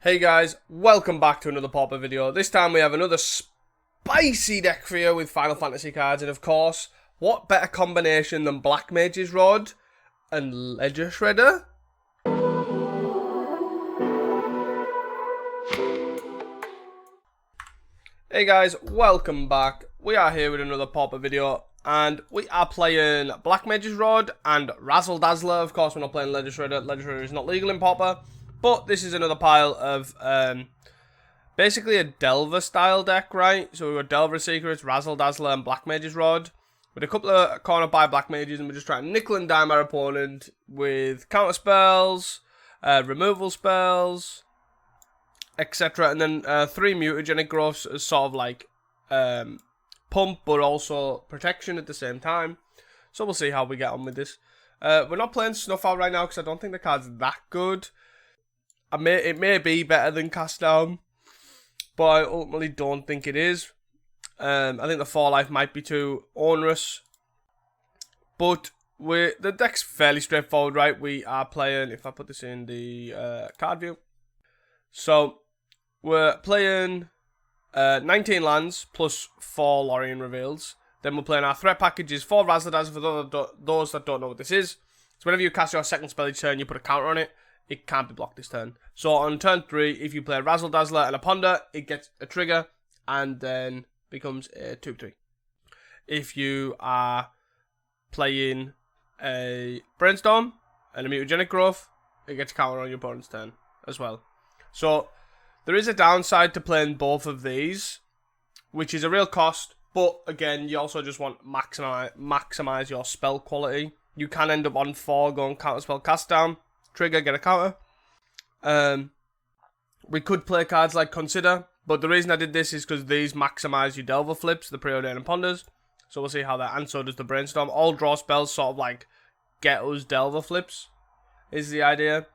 Hey guys, welcome back to another Pauper video. This time we have another spicy deck for you with Final Fantasy cards, and of course, what better combination than Black Mage's Rod and Ledger Shredder? Hey guys, welcome back. We are here with another Pauper video, and we are playing Black Mage's Rod and Razzle Dazzler. Of course, we're not playing Ledger Shredder. Ledger Shredder is not legal in Pauper. But this is another pile of basically a Delver style deck, right? So we've got Delver Secrets, Razzle Dazzler, and Black Mage's Rod. With a couple of corner by Black Mages, and we're just trying to nickel and dime our opponent with counter spells, removal spells, etc. And then 3 mutagenic growths as sort of like pump, but also protection at the same time. So we'll see how we get on with this. We're not playing Snuff Out right now because I don't think the card's that good. It may be better than Cast Down, but I ultimately don't think it is. I think the 4 life might be too onerous. But the deck's fairly straightforward, right? We are playing, if I put this in the card view. So, we're playing 19 lands plus 4 Lorien Reveals. Then we're playing our threat packages, 4 Razzle Dazzle for those that don't know what this is. So whenever you cast your second spell each turn, you put a counter on it. It can't be blocked this turn. So on turn 3, if you play Razzle Dazzler and a Ponder, it gets a trigger and then becomes a 2/3. If you are playing a Brainstorm and a Mutagenic Growth, it gets a counter on your opponent's turn as well. So there is a downside to playing both of these, which is a real cost. But again, you also just want maximize your spell quality. You can end up on 4 going counter spell cast down. Trigger, get a counter. We could play cards like Consider, but the reason I did this is because these maximize your Delver flips, the Preordain and Ponders. So we'll see how that, and so does the Brainstorm. All draw spells sort of like get us Delver flips, is the idea.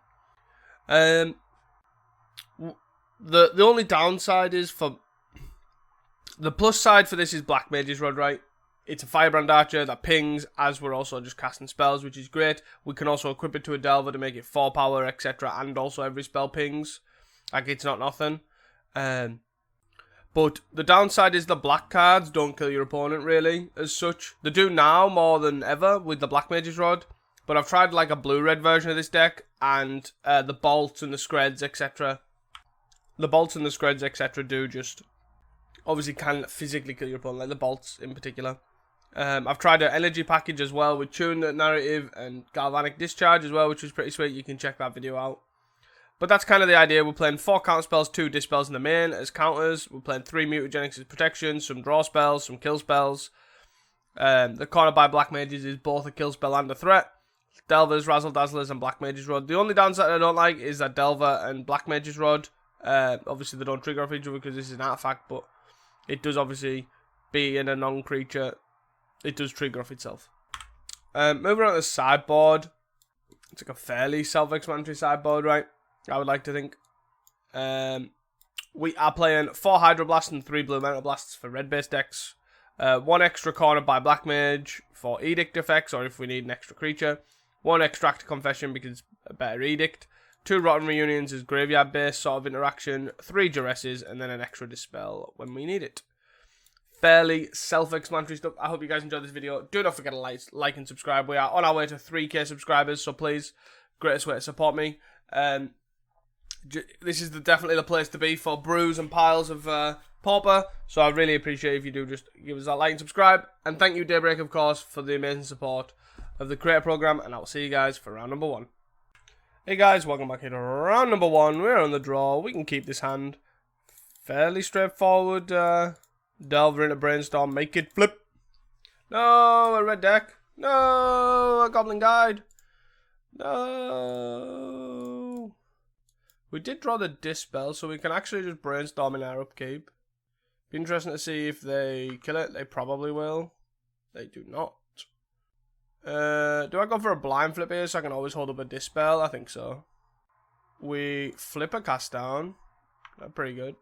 The only downside is for the plus side for this is Black Mage's Rod, right? It's a Firebrand Archer that pings as we're also just casting spells, which is great. We can also equip it to a Delver to make it 4 power, etc. And also every spell pings. Like, it's not nothing. But the downside is the black cards don't kill your opponent, really, as such. They do now more than ever with the Black Mage's Rod. But I've tried, like, a blue-red version of this deck, and the bolts and the screds, etc. The bolts and the screds, etc. do just obviously can physically kill your opponent, like the bolts in particular. I've tried an energy package as well with Tune Narrative and Galvanic Discharge as well, which was pretty sweet. You can check that video out. But that's kind of the idea. We're playing 4 counter spells, 2 dispels in the main as counters. We're playing 3 mutagenics as protection, some draw spells, some kill spells. The corner by Black Mages is both a kill spell and a threat. Delvers, Razzle Dazzlers, and Black Mage's Rod. The only downside I don't like is that Delver and Black Mage's Rod, obviously they don't trigger off each other because this is an artifact, but it does obviously, being a non-creature, it does trigger off itself. Moving on to the sideboard. It's like a fairly self-explanatory sideboard, right? I would like to think. We are playing 4 Hydroblasts and 3 Blue Mental Blasts for red-based decks. 1 extra corner by Black Mage for Edict effects, or if we need an extra creature. 1 Extract Confession because it's a better Edict. 2 Rotten Reunions as graveyard-based sort of interaction. 3 Duresses, and then an extra Dispel when we need it. Fairly self-explanatory stuff. I hope you guys enjoyed this video. Do not forget to like and subscribe. We are on our way to 3k subscribers, so please, greatest way to support me. This is definitely the place to be for brews and piles of Pauper, so I really appreciate if you do just give us that like and subscribe. And thank you, Daybreak, of course, for the amazing support of the creator program, and I will see you guys for round number 1. Hey guys, welcome back here to round number 1. We're on the draw. We can keep this hand. Fairly straightforward. Delver into Brainstorm, make it flip. No, a red deck. No, a Goblin Guide. No. We did draw the Dispel, so we can actually just Brainstorm in our upkeep. Be interesting to see if they kill it. They probably will. They do not. Do I go for a blind flip here so I can always hold up a Dispel? I think so. We flip a Cast Down. That's pretty good.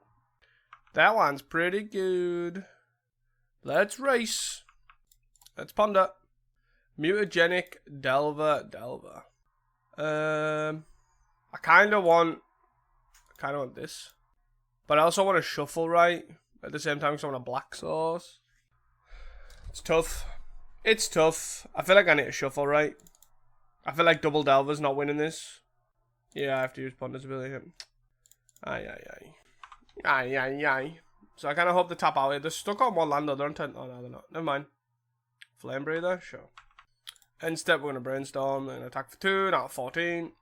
That one's pretty good. Let's race. Let's Ponder. Mutagenic Delver. I kind of want kind of want this. But I also want to shuffle, right? At the same time, because I want a black source. It's tough. It's tough. I feel like I need to shuffle, right? I feel like double Delver's not winning this. Yeah, I have to use Ponder's ability. Aye, aye, aye. Aye, aye, aye. So I kind of hope they tap out here. They're stuck on one land, though. They're on 10. Oh, no, they're not. Never mind. Flame Breather? Sure. End step, we're going to Brainstorm. They're going to attack for 2. Now 14.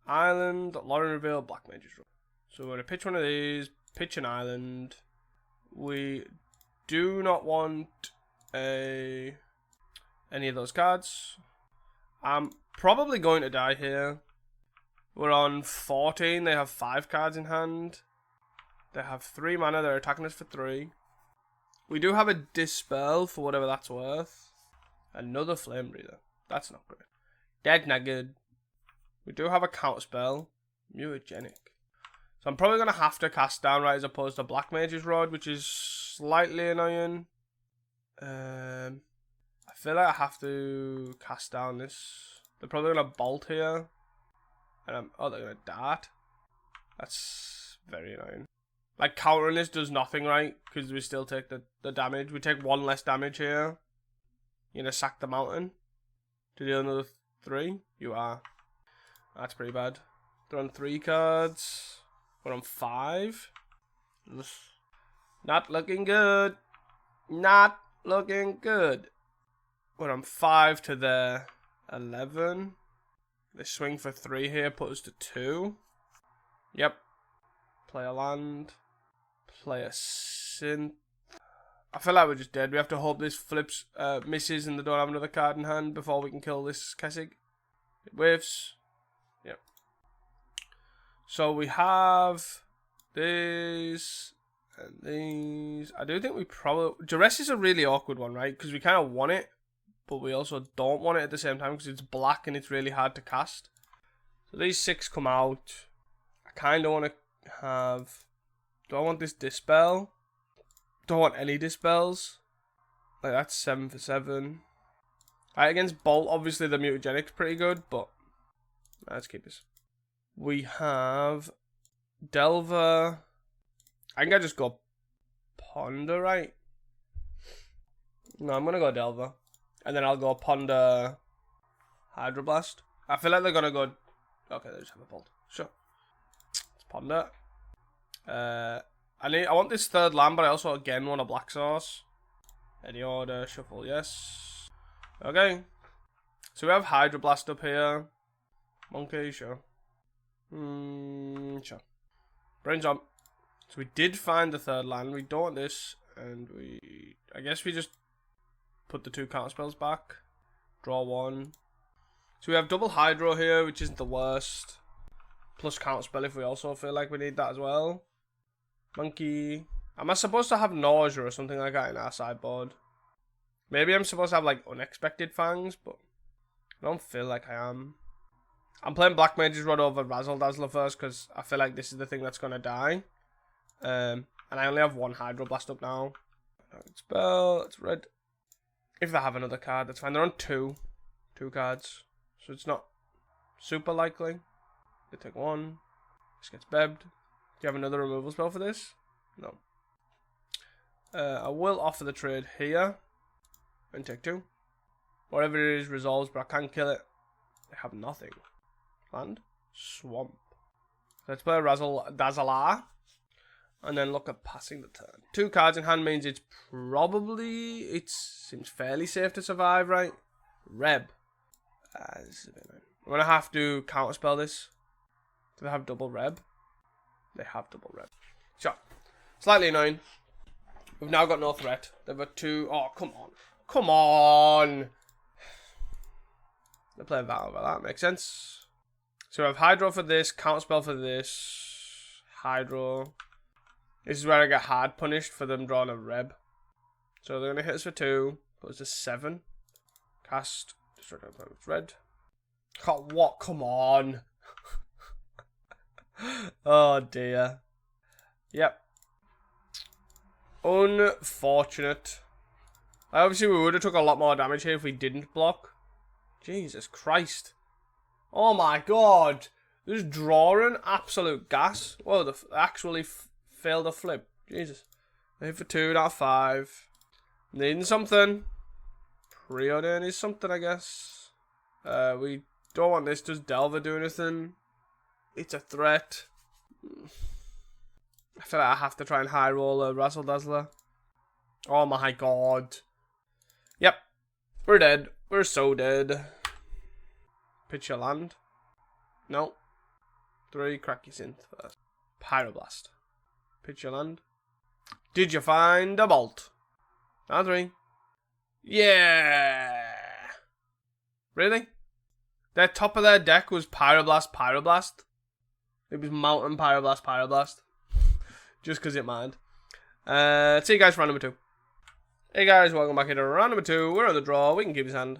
Island, Lauren Reveal, Black Mage's Road. So we're going to pitch one of these. Pitch an island. We do not want any of those cards. I'm probably going to die here. We're on 14. They have 5 cards in hand. They have 3 mana. They're attacking us for 3. We do have a Dispel for whatever that's worth. Another Flame Breather. That's not great. Dead not good. We do have a Counterspell. Mutagenic. So I'm probably going to have to cast down, right, as opposed to Black Mage's Rod, which is slightly annoying. I feel like I have to cast down this. They're probably going to Bolt here. And oh, they're going to Dart. That's very annoying. Like, countering this does nothing, right? Because we still take the damage. We take 1 less damage here. You're going to sack the mountain. To deal another 3? You are. That's pretty bad. They're on 3 cards. We're on 5. Not looking good. Not looking good. We're on 5 to their 11. They swing for 3 here. Put us to 2. Yep. Play a land. Play a synth. I feel like we're just dead. We have to hope this flips, misses and they don't have another card in hand before we can kill this Kessig. It whiffs. Yep. So we have these and these. I do think we probably... Duress is a really awkward one, right? Because we kind of want it, but we also don't want it at the same time because it's black and it's really hard to cast. So these 6 come out. I kind of want to have... Do I want this Dispel? Don't want any Dispels. Like, that's 7 for 7. Right, against Bolt, obviously the Mutagenic's pretty good, but... Let's keep this. We have... Delver. I think I just go Ponder, right? No, I'm going to go Delver. And then I'll go Ponder... Hydroblast. I feel like they're going to go... Okay, they just have a Bolt. Sure. Let's Ponder. I want this 3rd land, but I also again want a black source. Any order, shuffle, yes. Okay. So we have Hydroblast up here. Monkey, sure. Sure. Brains on. So we did find the 3rd land. We don't want this, and I guess we just put the 2 counter spells back. Draw 1. So we have double Hydro here, which isn't the worst. Plus counter spell if we also feel like we need that as well. Monkey. Am I supposed to have Nausea or something like that in our sideboard? Maybe I'm supposed to have like Unexpected Fangs, but I don't feel like I am. I'm playing Black Mage's Rod over Razzle Dazzler first because I feel like this is the thing that's going to die. And I only have 1 Hydroblast up now. Spell, it's red. If they have another card, that's fine. They're on 2 cards. So it's not super likely. They take 1. This gets bebbed. Do you have another removal spell for this? No. I will offer the trade here. And take 2. Whatever it is resolves, but I can't kill it. They have nothing. Land. Swamp. Let's play a Razzle Dazzler. And then look at passing the turn. 2 cards in hand means it's probably... It seems fairly safe to survive, right? Reb. This is a bit annoying. I'm going to have to counterspell this. Do they have double Reb? They have double Reb. Sure. Slightly annoying. We've now got no threat. They've got 2... Oh, come on. Come on! They play that over. That makes sense. So we have Hydro for this, counterspell for this, Hydro. This is where I get hard punished for them drawing a Reb. So they're going to hit us for 2. Put us to 7. Cast. Destroy opponent's red. Oh, what? Come on. Oh dear. Yep. Unfortunate. Obviously we would have took a lot more damage here if we didn't block. Jesus Christ. Oh my god. Just drawing absolute gas. Whoa, they actually failed a flip. Jesus. Hit for 2 out of 5. Needing something. Preordain is something, I guess. We don't want this. Does Delver do anything? It's a threat. I feel like I have to try and high roll a Razzle Dazzler. Oh my god. Yep. We're dead. We're so dead. Pitch your land. No. 3, crack your synth first. Pyroblast. Pitch your land. Did you find a bolt? Now 3. Yeah. Really? Their top of their deck was Pyroblast, Pyroblast. It was Mountain Pyroblast, Pyroblast. Just because it mattered. See you guys for round number 2. Hey guys, welcome back into round number 2. We're on the draw. We can keep his hand.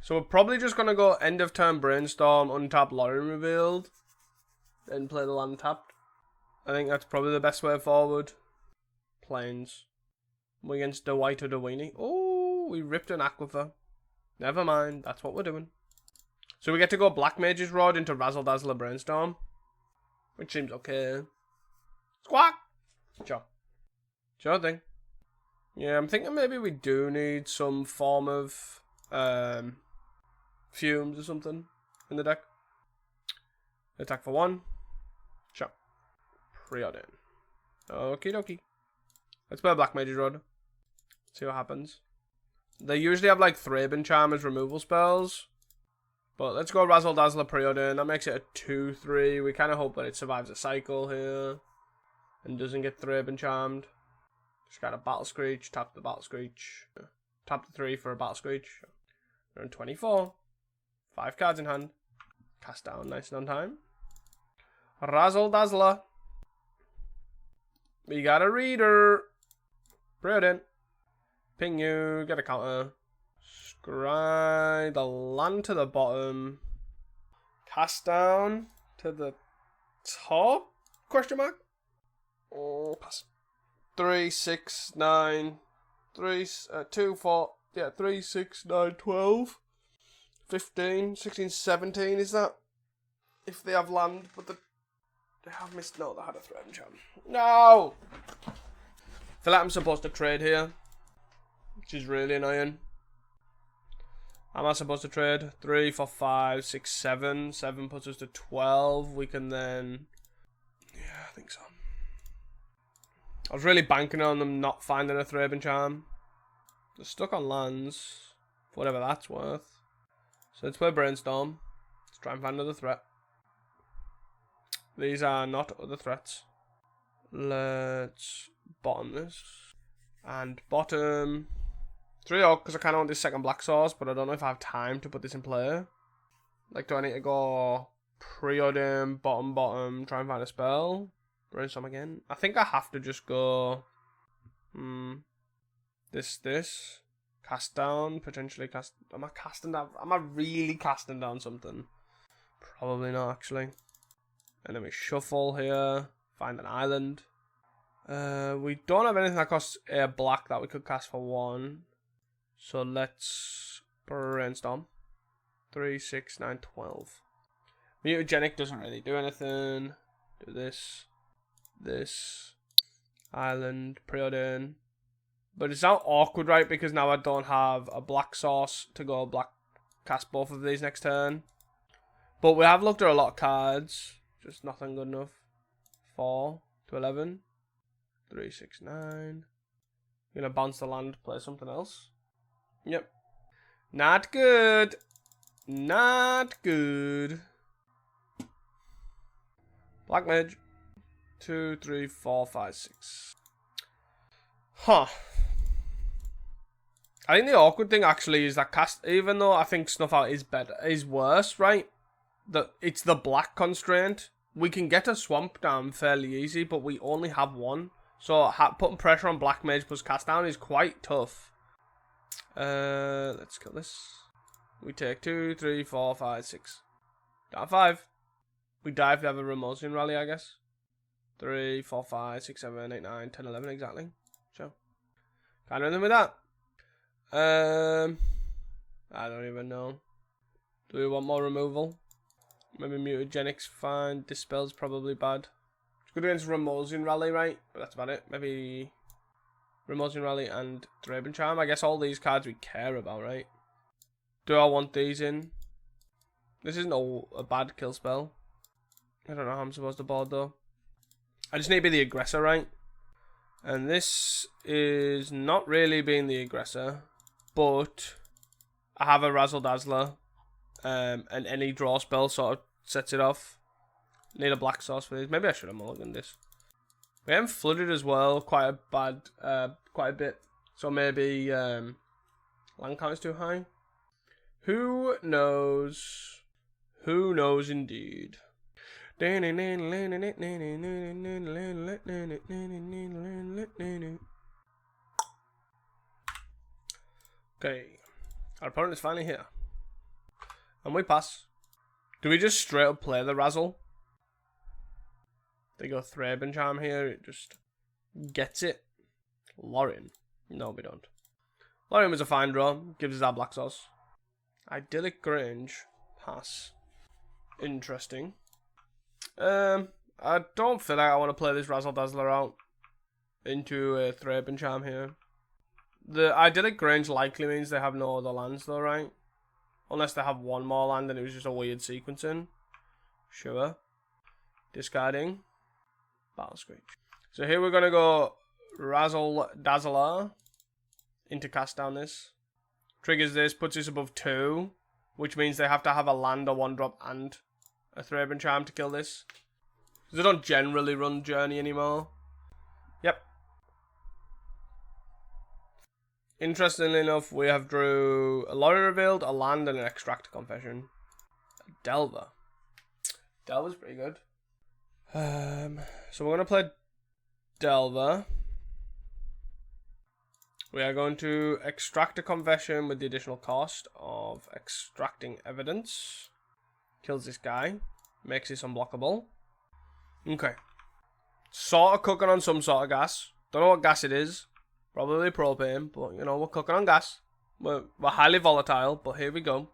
So we're probably just going to go end of turn Brainstorm, untap Lorien Revealed. Then play the land tapped. I think that's probably the best way forward. Plains. We against the White or the Weenie. Oh, we ripped an Aquifer. Never mind, that's what we're doing. So we get to go Black Mage's Rod into Razzle Dazzler Brainstorm. Which seems okay. Squawk! Sure. Sure thing. Yeah, I'm thinking maybe we do need some form of fumes or something in the deck. Attack for 1. Sure. Preordain. Okie dokie. Let's play a Black Mage's Rod. See what happens. They usually have like Thraben Charm as removal spells. But let's go Razzle Dazzler Preordain. That makes it a 2-3. We kind of hope that it survives a cycle here. And doesn't get Thraben Charmed. Just got a Battle Screech. Tap the Battle Screech. Tap the 3 for a Battle Screech. We're on 24. 5 cards in hand. Cast down nice and on time. Razzle Dazzler. We got a reader. Preordain. Ping you. Get a counter. Scry the land to the bottom. Cast down to the top? Question mark? Oh, pass. 3, 6, 9, 3, 2, 4, yeah, 3, 6, 9, 12, 15, 16, 17, is that? If they have land, but they have missed, no, they had a Threaten Charm. No! I feel like I'm supposed to trade here, which is really annoying. Am I supposed to trade? 3, 4, 5, 6, 7. 7 puts us to 12. We can then... Yeah, I think so. I was really banking on them not finding a Thraben Charm. They're stuck on lands. For whatever that's worth. So let's play Brainstorm. Let's try and find another threat. These are not other threats. Let's bottom this. And bottom... 3 Oak, because I kind of want this second Black Source, but I don't know if I have time to put this in play. Like, do I need to go Preordain, bottom, try and find a spell? Brainstorm again. I think I have to just go... This. Cast down, potentially cast... Am I casting down? Am I really casting down something? Probably not, actually. And then we shuffle here. Find an island. We don't have anything that costs a black that we could cast for 1. So let's Brainstorm. 3, 6, 9, 12. Mutagenic doesn't really do anything. Do this. This. Island. Preordain. But it's not awkward, right? Because now I don't have a black source to go black cast both of these next turn. But we have looked at a lot of cards. Just nothing good enough. 4 to 11. 3, 6, 9. Gonna bounce the land, play something else. Yep. Not good. Not good. Black Mage. 2, 3, 4, 5, 6. Huh. I think the awkward thing actually is that cast, even though I think Snuff Out is worse, right? It's the black constraint. We can get a swamp down fairly easy, but we only have 1. So putting pressure on Black Mage plus cast down is quite tough. Let's kill this. We take 2, 3, 4, 5, 6. Down 5. We die if we have a Remosian rally, I guess. 3, 4, 5, 6, 7, 8, 9, 10, 11 exactly. Sure. Can't do anything with that. I don't even know. Do we want more removal? Maybe Mutagenics fine. Dispel's probably bad. It's good against Remulsion Rally, right? But that's about it. Maybe Remulsion Rally and Thraben Charm. I guess all these cards we care about, right? Do I want these in? This isn't a bad kill spell. I don't know how I'm supposed to board though. I just need to be the aggressor, right? And this is not really being the aggressor, but I have a Razzle Dazzler, and any draw spell sort of sets it off. Need a black sauce for these. Maybe I should have mulliganed this. We haven't flooded as well, quite a bit. So maybe land count is too high. Who knows? Who knows indeed? Okay, our opponent is finally here. And we pass. Do we just straight up play the Razzle? They go Thraben Charm here, it just gets it. Lorien. No, we don't. Lorien was a fine draw, gives us our black sauce. Idyllic Grange. Pass. Interesting. I don't feel like I want to play this Razzle Dazzler out into a Thraben Charm here. The Idyllic Grange likely means they have no other lands though, right? Unless they have one more land and it was just a weird sequencing. Sure. Discarding. Battle Screech. So here we're going to go Razzle Dazzler into cast down this. Triggers this, puts this above 2, which means they have to have a land or 1-drop and a Thraben Charm to kill this. They don't generally run Journey anymore. Yep. Interestingly enough, we have drew a Lorien Revealed, a land, and an Extractor Confession. A Delver. Delver's pretty good. So we're going to play Delver. We are going to extract a confession with the additional cost of extracting evidence. Kills this guy. Makes this unblockable. Okay. Sort of cooking on some sort of gas. Don't know what gas it is. Probably propane, but you know, we're cooking on gas. We're highly volatile, but here we go.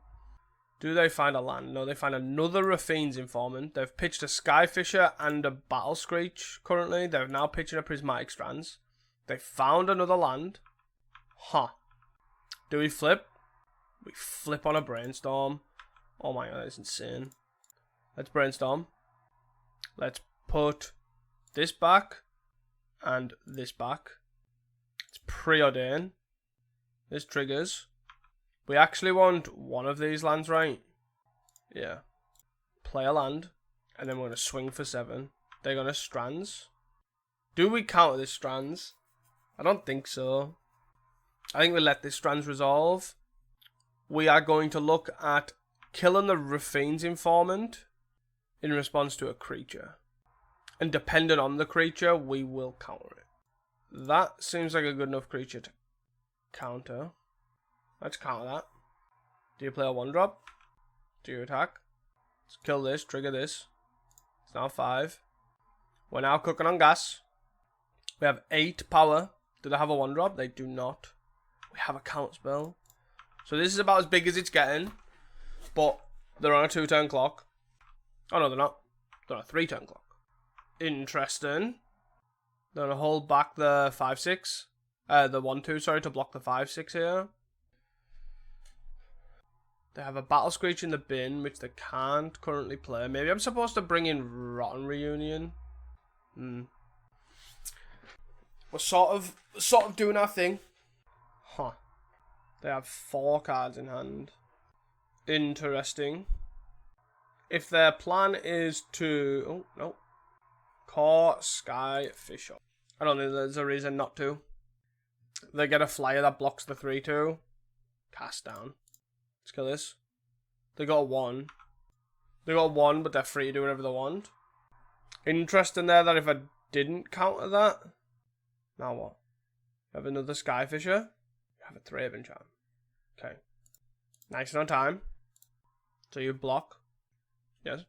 Do they find a land? No, they find another Raffine's Informant. They've pitched a Skyfisher and a Battle Screech currently. They're now pitching a Prismatic Strands. They found another land. Huh. Do we flip? We flip on a Brainstorm. Oh my god, that's insane. Let's Brainstorm. Let's put this back and this back. It's preordain. This triggers. We actually want one of these lands, right? Yeah. Play a land. And then we're going to swing for 7. They're going to Strands. Do we counter this Strands? I don't think so. I think we let this Strands resolve. We are going to look at killing the Raffine's Informant in response to a creature. And depending on the creature, we will counter it. That seems like a good enough creature to counter. Let's counter that. Do you play a 1-drop? Do you attack? Let's kill this, trigger this. It's now 5. We're now cooking on gas. We have 8 power. Do they have a 1-drop? They do not. We have a count spell. So this is about as big as it's getting. But they're on a 2-turn clock. Oh no, they're not. They're on a 3-turn clock. Interesting. They're going to hold back the 5-6. The 1-2, sorry, to block the 5-6 here. They have a Battle Screech in the bin, which they can't currently play. Maybe I'm supposed to bring in Rotten Reunion. We're sort of doing our thing. Huh. They have 4 cards in hand. Interesting. If their plan is to... Oh, no. Core Skyfisher. I don't think there's a reason not to. They get a flyer that blocks the 3-2. Cast down. Let's kill this. They got 1. They got 1, but they're free to do whatever they want. Interesting there that if I didn't counter that... Now what? You have another Skyfisher. You have a Thraben Charm. Okay. Nice and on time. So you block. Yes.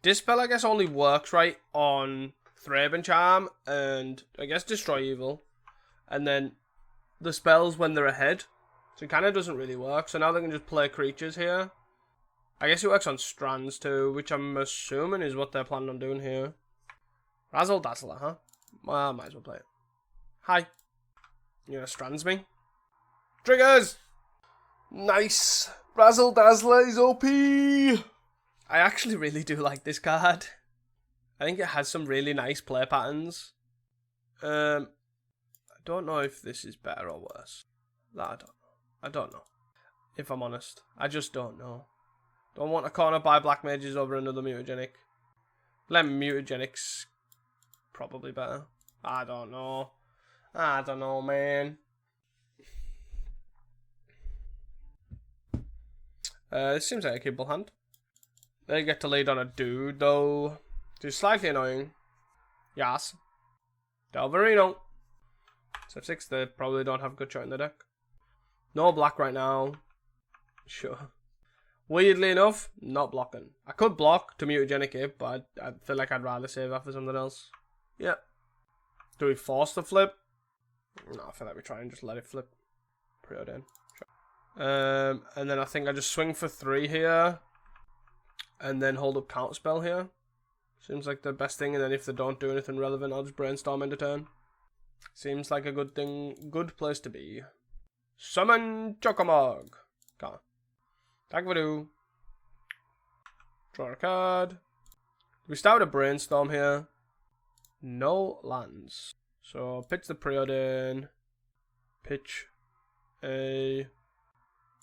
Dispel, I guess, only works, right, on Thraben Charm and, I guess, Destroy Evil. And then the spells when they're ahead. So it kind of doesn't really work. So now they can just play creatures here. I guess it works on strands too, which I'm assuming is what they're planning on doing here. Razzle Dazzler, huh? Well, I might as well play it. Hi. You gonna strands me? Triggers! Nice! Razzle Dazzler is OP! I actually really do like this card. I think it has some really nice play patterns. I don't know if this is better or worse. That I don't know. If I'm honest. I just don't know. Don't want a corner by Black Mages over another Mutagenic. Let Mutagenics probably better. I don't know. I don't know, man. This seems like a capable hand. They get to lead on a dude, though. Which is slightly annoying. Yes. Delverify. Step 6, they probably don't have a good shot in the deck. No black right now. Sure. Weirdly enough, not blocking. I could block to Mutagenic it, but I feel like I'd rather save that for something else. Yeah. Do we force the flip? No, I feel like we try and just let it flip. Preordain. Sure. And then I think I just swing for 3 here. And then hold up counterspell here. Seems like the best thing, and then if they don't do anything relevant, I'll just brainstorm end of turn. Seems like a good thing, good place to be. Summon Chocomog. Come on. Dagvadu. Draw a card. We start with a brainstorm here. No lands. So pitch the Preordain. Pitch a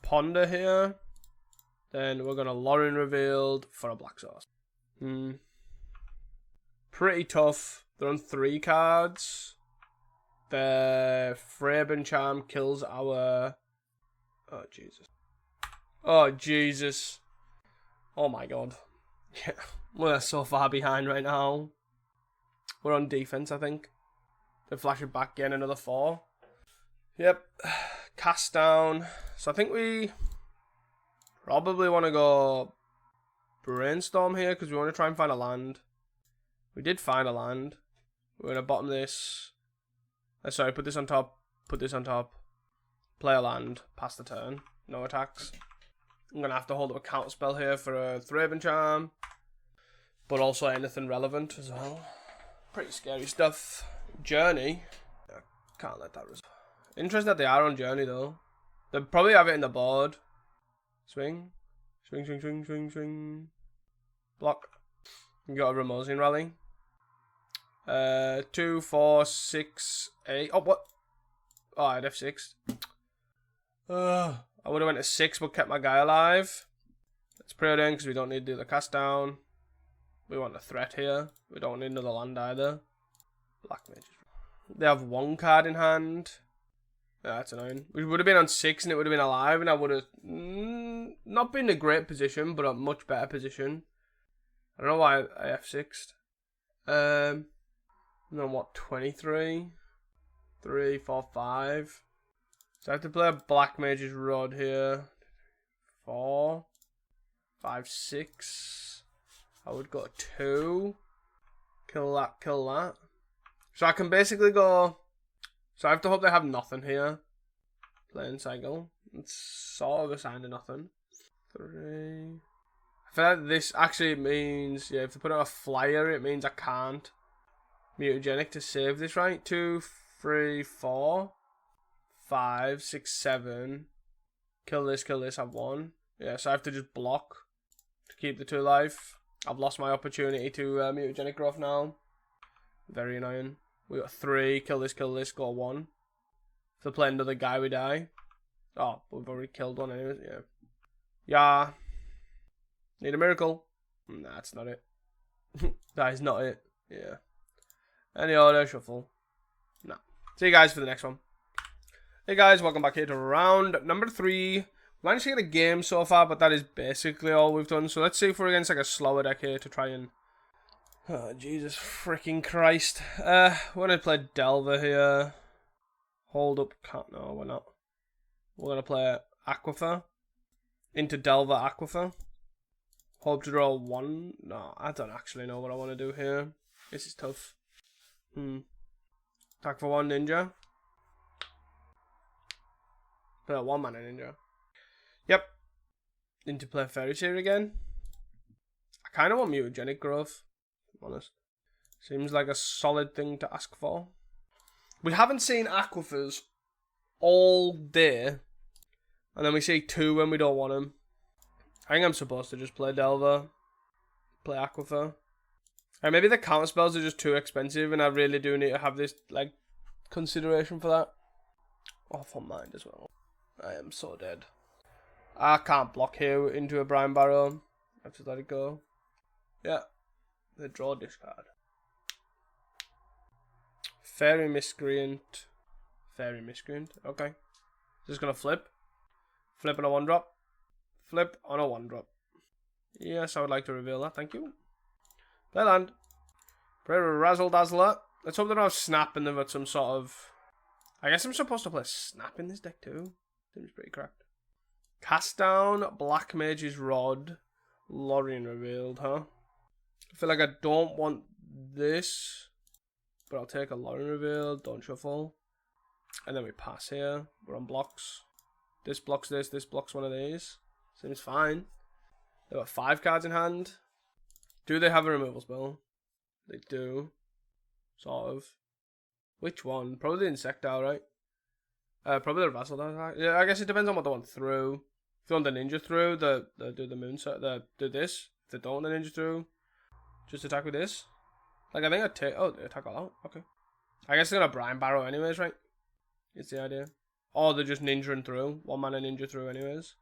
Ponder here. Then we're gonna Lauren Revealed for a black source. Pretty tough. They're on 3 cards. The Fraben Charm kills our... Oh, Jesus. Oh, Jesus. Oh, my God. Yeah, we're so far behind right now. We're on defense, I think. They flash it back again, another 4. Yep. Cast down. So I think we probably want to go brainstorm here because we want to try and find a land. We did find a land. We're going to bottom this. Sorry, put this on top. Put this on top. Play a land. Pass the turn. No attacks. I'm going to have to hold up a counter spell here for a Thraben Charm. But also anything relevant as well. Pretty scary stuff. Journey. I can't let that resolve. Interesting that they are on Journey though. They'll probably have it in the board. Swing. Swing, swing, swing, swing, swing. Block. You got a Ramosian Rally. 2, 4, 6, 8. Oh, what? Oh, I had F6. I would have went to 6 but kept my guy alive. Let's Preordain because we don't need to do the cast down. We want a threat here. We don't need another land either. Black Mage. They have 1 card in hand. Yeah, that's annoying. We would have been on 6 and it would have been alive and I would have not been in a great position but a much better position. I don't know why I F6'd. And then what, 23? 3, 4, 5. So I have to play a Black Mage's Rod here. 4, 5, 6. I would go 2. Kill that, kill that. So I can basically go... So I have to hope they have nothing here. Playing cycle. It's sort of a sign of nothing. 3. I feel like this actually means... Yeah, if they put out a flyer, it means I can't. Mutagenic to save this, right? 2, 3, 4, 5, 6, 7. Kill this, have 1. Yeah, so I have to just block to keep the 2 alive. I've lost my opportunity to Mutagenic growth now. Very annoying. We got 3, kill this, go 1. If they play another guy, we die. Oh, we've already killed one anyways, yeah. Yeah. Need a miracle. Nah, that's not it. That is not it. Yeah. Any order, shuffle. No. See you guys for the next one. Hey guys, welcome back here to round number 3. Managed to get a game so far, but that is basically all we've done. So let's see if we're against like a slower deck here to try and... Oh, Jesus freaking Christ. We're going to play Delver here. Hold up. Can't. No, we're not. We're going to play Aquifer. Into Delver Aquifer. Hope to draw 1. No, I don't actually know what I want to do here. This is tough. Attack for 1 ninja. Play a 1-mana ninja. Yep. into play Fairy Seer again. I kind of want mutagenic growth, to be honest. Seems like a solid thing to ask for. We haven't seen aquifers all day, and then we see 2 when we don't want them. I think I'm supposed to just play Delver, play Aquifer. And maybe the counter spells are just too expensive, and I really do need to have this like consideration for that. Off on mind as well. I am so dead. I can't block here into a Brine Barrow. I have to let it go. Yeah. They draw discard. Fairy Miscreant. Fairy Miscreant. Okay. Just gonna flip. Flip on a 1-drop. Flip on a 1-drop. Yes, I would like to reveal that. Thank you. Play land. Play Razzle Dazzler. Let's hope they don't have Snap and they've got some sort of... I guess I'm supposed to play Snap in this deck too. Seems pretty cracked. Cast down Black Mage's Rod. Lorien revealed, huh? I feel like I don't want this. But I'll take a Lorien reveal. Don't shuffle. And then we pass here. We're on blocks. This blocks this. This blocks one of these. Seems fine. They've got 5 cards in hand. Do they have a removal spell? They do. Sort of. Which one? Probably the Insectile, right? Probably the Vassal. Yeah, I guess it depends on what they want through. If they want the Ninja through, they do the Moonset. They do this. If they don't want the Ninja through, just attack with this. Like, I think I'd take... Oh, they attack all out. Okay. I guess they're going to Brine Barrow anyways, right? It's the idea. Or they're just Ninja through. 1 mana Ninja through anyways.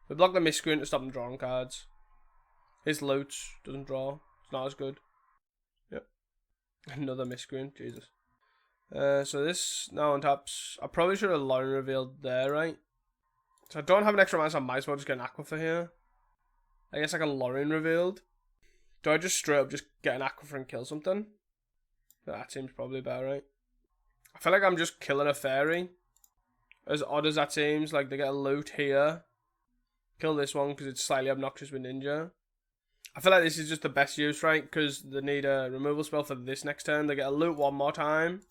We block the Miscreant to stop them drawing cards. His loot doesn't draw. It's not as good. Yep. Another Miscreant. Jesus. So this now on taps. I probably should have Lorien revealed there, right? So I don't have an extra mana, so I might as well just get an Aquifer here. I guess I can Lorien revealed. Do I just straight up just get an Aquifer and kill something? That seems probably better, right? I feel like I'm just killing a fairy. As odd as that seems, like they get a loot here. Kill this one because it's slightly obnoxious with Ninja. I feel like this is just the best use, right? Because they need a removal spell for this next turn. They get a loot 1 more time.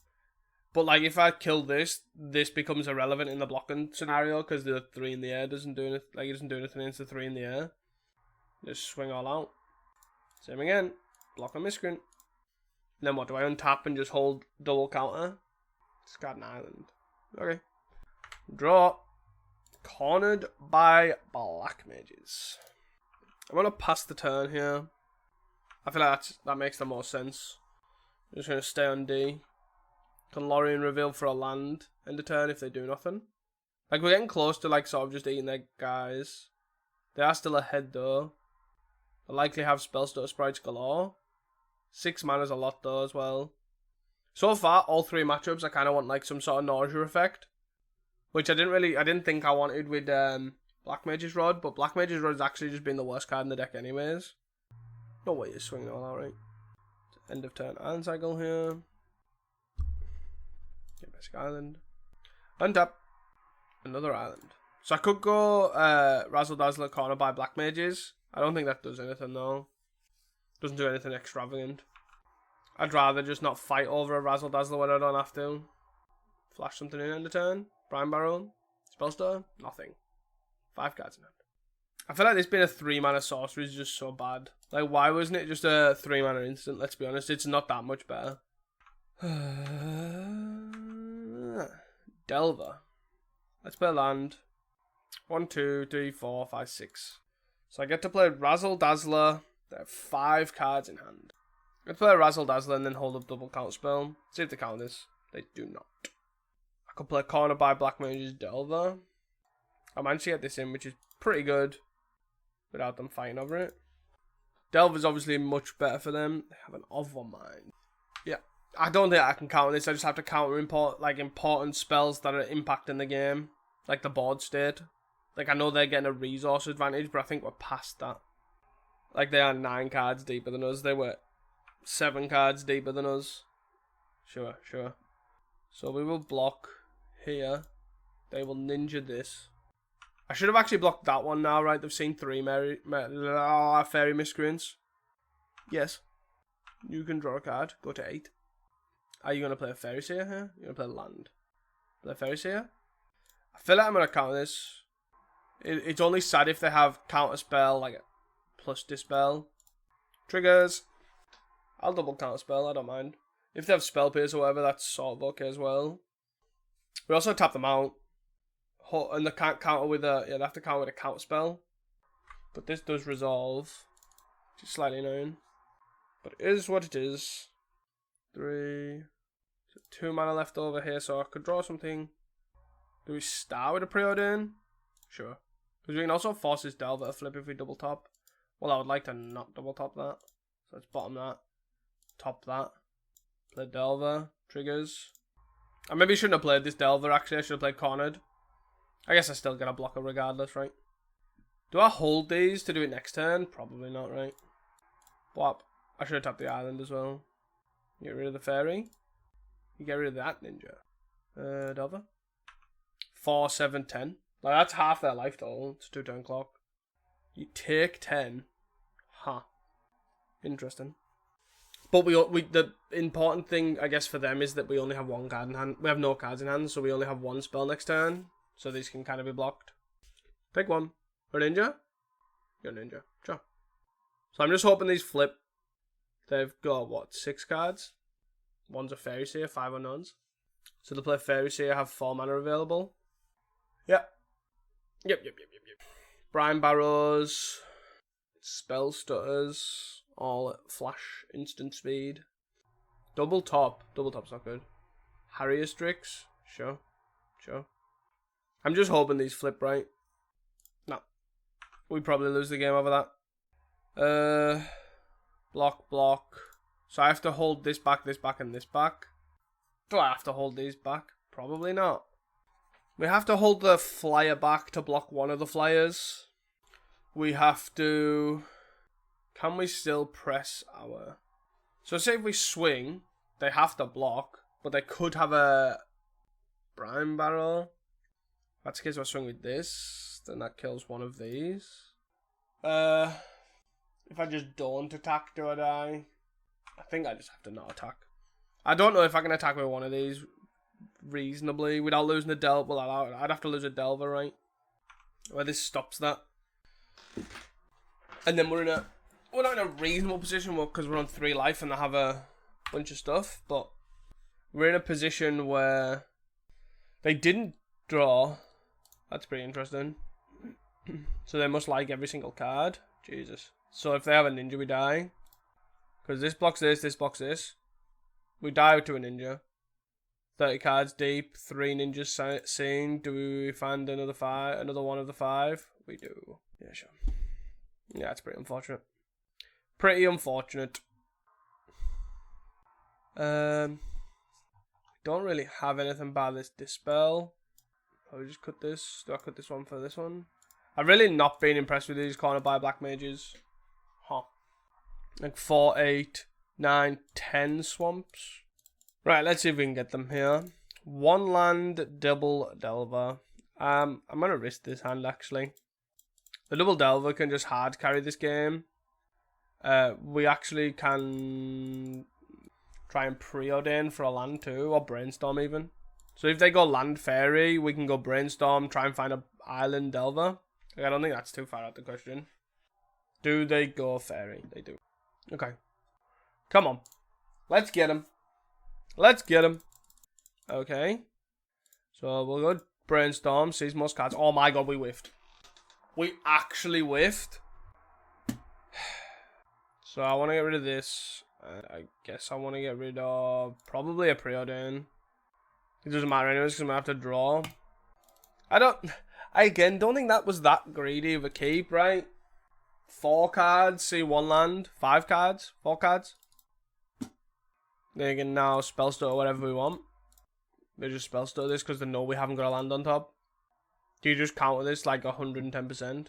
But like if I kill this, this becomes irrelevant in the blocking scenario because the 3 in the air doesn't do anything. Like it doesn't do anything against the 3 in the air. Just swing all out. Same again. Block a Miscreant. And then what, do I untap and just hold double counter? Discard an island. Okay. Draw. Cornered by Black Mages. I'm going to pass the turn here. I feel like that makes the most sense. I'm just going to stay on D. Can Lorien reveal for a land end of turn if they do nothing? Like, we're getting close to, like, sort of just eating their guys. They are still ahead, though. They'll likely have Spellstutter Sprites galore. 6 mana's a lot, though, as well. So far, all 3 matchups, I kind of want, like, some sort of nausea effect. Which I didn't think I wanted with Black Mage's Rod, but Black Mage's Rod has actually just been the worst card in the deck anyways. No way you're swinging all out, right? End of turn Island Cycle here. Get basic island. Untap. Another island. So I could go Razzle Dazzler corner by Black Mages. I don't think that does anything though. Doesn't do anything extravagant. I'd rather just not fight over a Razzle Dazzler when I don't have to. Flash something in end of turn. Brine Barrow. Spellstutter. Nothing. 5 cards in hand. I feel like this being a 3 mana sorcery is just so bad. Like, why wasn't it just a 3 mana instant? Let's be honest, it's not that much better. Delver. Let's play land. 1, 2, 3, 4, 5, 6. So I get to play Razzle Dazzler. They have 5 cards in hand. Let's play Razzle Dazzler and then hold up double count spell. See if they count this. They do not. I could play corner by Black Mage's Delver. I managed to get this in, which is pretty good. Without them fighting over it. Delver's obviously much better for them. They have an Overmind. Yeah. I don't think I can counter this. I just have to counter important spells that are impacting the game. Like the board state. Like I know they're getting a resource advantage, but I think we're past that. Like they are 9 cards deeper than us. They were 7 cards deeper than us. Sure. So we will block here. They will ninja this. I should have actually blocked that one now, right? They've seen 3 Fairy Miscreants. Yes. You can draw a card. Go to 8. Are you going to play a Fairy Seer here? You're going to play land. Play Fairy Seer? I feel like I'm going to counter this. It's only sad if they have counter spell, like plus dispel. Triggers. I'll double counter spell, I don't mind. If they have spell pierce or whatever, that's sort of okay as well. We also tap them out. And they can't counter with a, yeah, they have to counter with a counter spell. But this does resolve. Which is slightly annoying. But it is what it is. 3. So 2 mana left over here, so I could draw something. Do we start with a preordain? Sure. Because we can also force this Delver to flip if we double top. Well, I would like to not double top that. So let's bottom that. Top that. Play Delver. Triggers. I maybe shouldn't have played this Delver actually. I should have played Cornered. I guess I still get a blocker regardless, right? Do I hold these to do it next turn? Probably not, right? Blop. I should have tapped the island as well. Get rid of the fairy. You get rid of that ninja. Delver. 4, 7, 10. Like, that's half their life total. It's 2 turn clock. You take 10. Huh. Interesting. But the important thing, I guess, for them is that we only have 1 card in hand. We have no cards in hand, so we only have 1 spell next turn. So these can kind of be blocked. Pick one. Or ninja? You're a ninja. Sure. So I'm just hoping these flip. They've got, what, 6 cards? One's a Fairy Seer, 5 unknowns. So they play Fairy Seer, have 4 mana available. Yep. Yep. Brine Barrows. Spell Stutters. All at flash instant speed. Double top. Double top's not good. Harrier Strix. Sure. I'm just hoping these flip right. No. We probably lose the game over that. Block. So I have to hold this back, and this back. Do I have to hold these back? Probably not. We have to hold the flyer back to block one of the flyers. We have to... Can we still press our... So say if we swing, they have to block, but they could have a Brine Barrel. That's the case if I swing with this, then that kills one of these. If I just don't attack, do I die? I think I just have to not attack. I don't know if I can attack with one of these reasonably without losing a Delver. Well, I'd have to lose a Delver, right? Where this stops that. And then we're not in a reasonable position because we're on 3 life and they have a bunch of stuff, but we're in a position where they didn't draw. That's pretty interesting. So they must like every single card. Jesus. So if they have a ninja, we die. Because this blocks this blocks this. We die to a ninja. 30 cards deep, 3 ninjas seen. Do we find another one of the 5? We do. Yeah, sure. Yeah, it's pretty unfortunate. Don't really have anything bad this dispel. I'll just cut this. Do I cut this one for this one? I've really not been impressed with these corner by black mages. Huh. Like 4, 8, 9, 10 swamps. Right, let's see if we can get them here. 1 land, double Delver. I'm gonna risk this hand actually. The double Delver can just hard carry this game. We actually can try and preordain for a land too, or brainstorm even. So if they go land fairy, we can go brainstorm, try and find a island Delver. Like, I don't think that's too far out the question. Do they go fairy? They do. Okay. Come on. Let's get him. Okay. So we'll go brainstorm, seize most cards. Oh my god, we whiffed. We actually whiffed. So I want to get rid of this. I guess I want to get rid of probably a preordain. It doesn't matter anyways because I'm going to have to draw. I again don't think that was that greedy of a keep, right? 4 cards, see 1 land. 5 cards, 4 cards. They can now spell stutter whatever we want. They just spell stutter this because they know we haven't got a land on top. Do you just counter this like 110%? And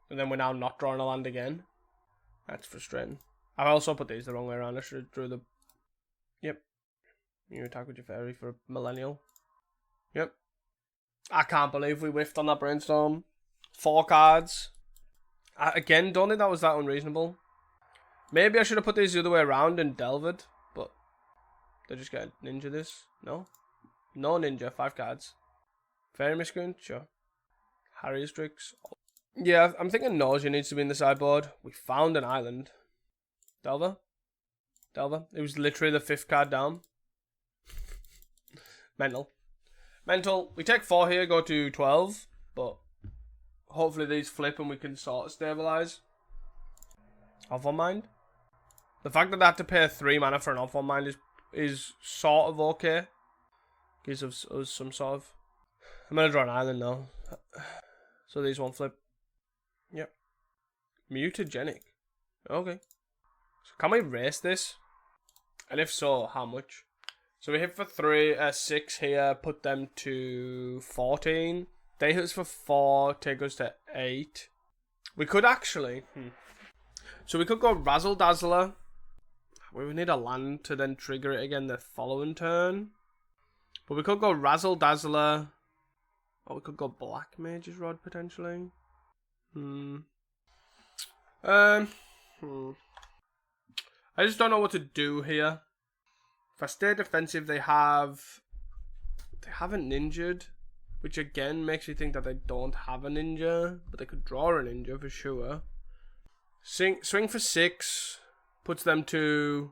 then we're now not drawing a land again. That's frustrating. I've also put these the wrong way around. I should have drew the... Yep. You attack with your fairy for a millennial. Yep. I can't believe we whiffed on that brainstorm. 4 cards. I, again, don't think that was that unreasonable. Maybe I should have put these the other way around and delved, but they just get ninja this. No? No ninja, 5 cards. Fairy miscreant? Sure. Harry Strix. Yeah, I'm thinking Nausea needs to be in the sideboard. We found an island. Delver? It was literally the 5th card down. Mental. We take 4 here, go to 12. But hopefully these flip and we can sort of stabilize. Off-on Mind. The fact that they had to pay 3 mana for an Off-on Mind is sort of okay. Gives us some sort of... I'm going to draw an island now. So these won't flip. Yep. Mutagenic. Okay. So can we race this? And if so, how much? So we hit for 6 here, put them to 14. They hit us for 4, take us to 8. We could actually... So we could go Razzle Dazzler. We would need a land to then trigger it again the following turn. But we could go Razzle Dazzler. Or we could go Black Mage's Rod potentially. I just don't know what to do here. If I stay defensive, they haven't ninjaed, which again makes you think that they don't have a ninja, but they could draw a ninja for sure. Swing for 6 puts them to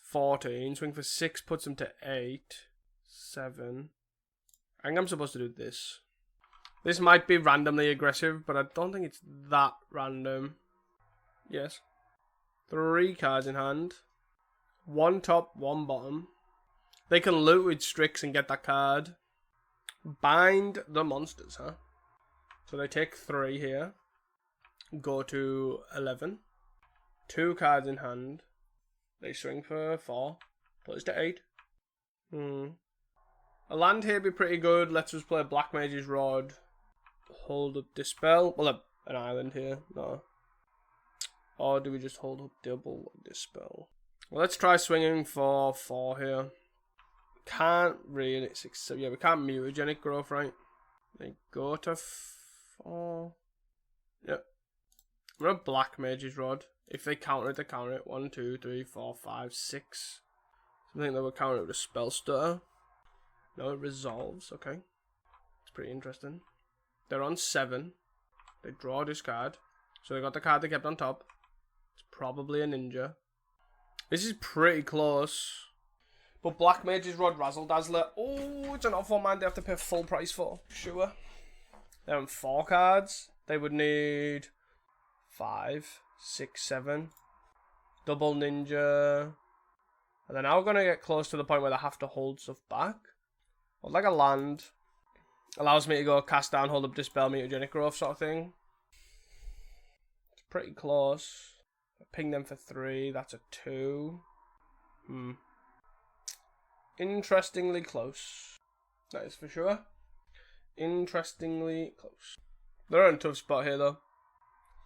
14. Swing for 6 puts them to 8, 7. I think I'm supposed to do this. This might be randomly aggressive, but I don't think it's that random. Yes. 3 cards in hand. 1 top, 1 bottom. They can loot with Strix and get that card. Bind the monsters, huh? So they take 3 here. Go to 11. 2 cards in hand. They swing for 4. Put us to 8. A land here would be pretty good. Let's just play Black Mage's Rod. Hold up Dispel. Well, an island here. No. Or do we just hold up double Dispel? Well, let's try swinging for 4 here. Can't really... 6, 7, yeah, we can't Mutagenic Growth, right? They go to 4. Yep. I'm going to Black Mage's Rod. If they counter it, they counter it. 1, 2, 3, 4, 5, 6. Something that will counter it with a Spell Stutter. No, it resolves. Okay. It's pretty interesting. They're on 7. They draw this card. So they got the card they kept on top. It's probably a ninja. This is pretty close. But Black Mage's Rod, Razzle Dazzler. Oh, it's an Off-on Mind they have to pay full price for. Sure. They're on 4 cards. They would need 5, 6, 7. Double ninja. And they're now going to get close to the point where they have to hold stuff back. Well, like a land. Allows me to go cast down, hold up, dispel, Mutagenic Growth sort of thing. It's pretty close. Ping them for 3. That's a 2. Interestingly close. That is for sure. Interestingly close. They're in a tough spot here though.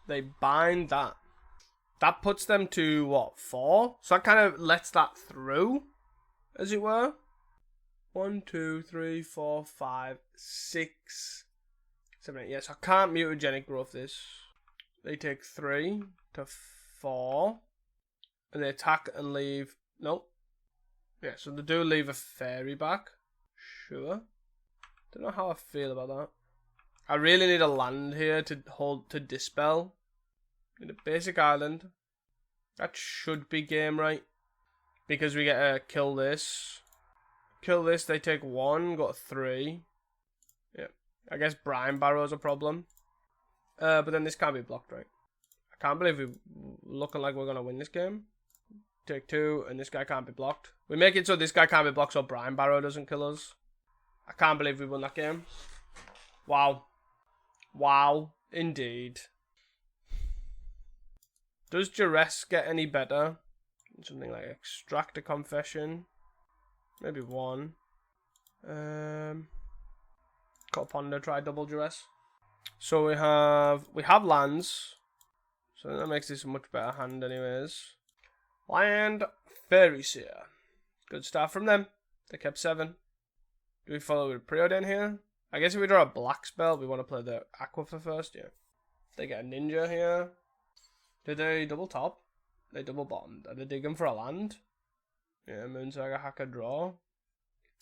They bind that. That puts them to what, 4? So that kind of lets that through, as it were. 1, 2, 3, 4, 5, 6, 7, 8. Yes, I can't Mutagenic Growth this. They take 3 to 4. And they attack and leave. Nope. Yeah, so they do leave a fairy back. Sure. Don't know how I feel about that. I really need a land here to hold, to dispel. In a basic island. That should be game right. Because we get to kill this. Kill this, they take 1, got 3. Yeah. I guess Brine Barrow's a problem. But then this can't be blocked, right? I can't believe we're looking like we're going to win this game. Take 2, and this guy can't be blocked. We make it so this guy can't be blocked so Brine Barrow doesn't kill us. I can't believe we won that game. Wow. Wow. Indeed. Does Duress get any better? Something like Extract a Confession. Maybe 1. Got Ponder, try double Duress. So we have lands. So that makes this a much better hand anyways. Land Fairy Seer. Good start from them. They kept 7. Do we follow with Preordain here? I guess if we draw a black spell, we want to play the Aquifer first, yeah. They get a ninja here. Did they double top? They double bottom. Are they digging for a land? Yeah, Moonsaga Hacker draw.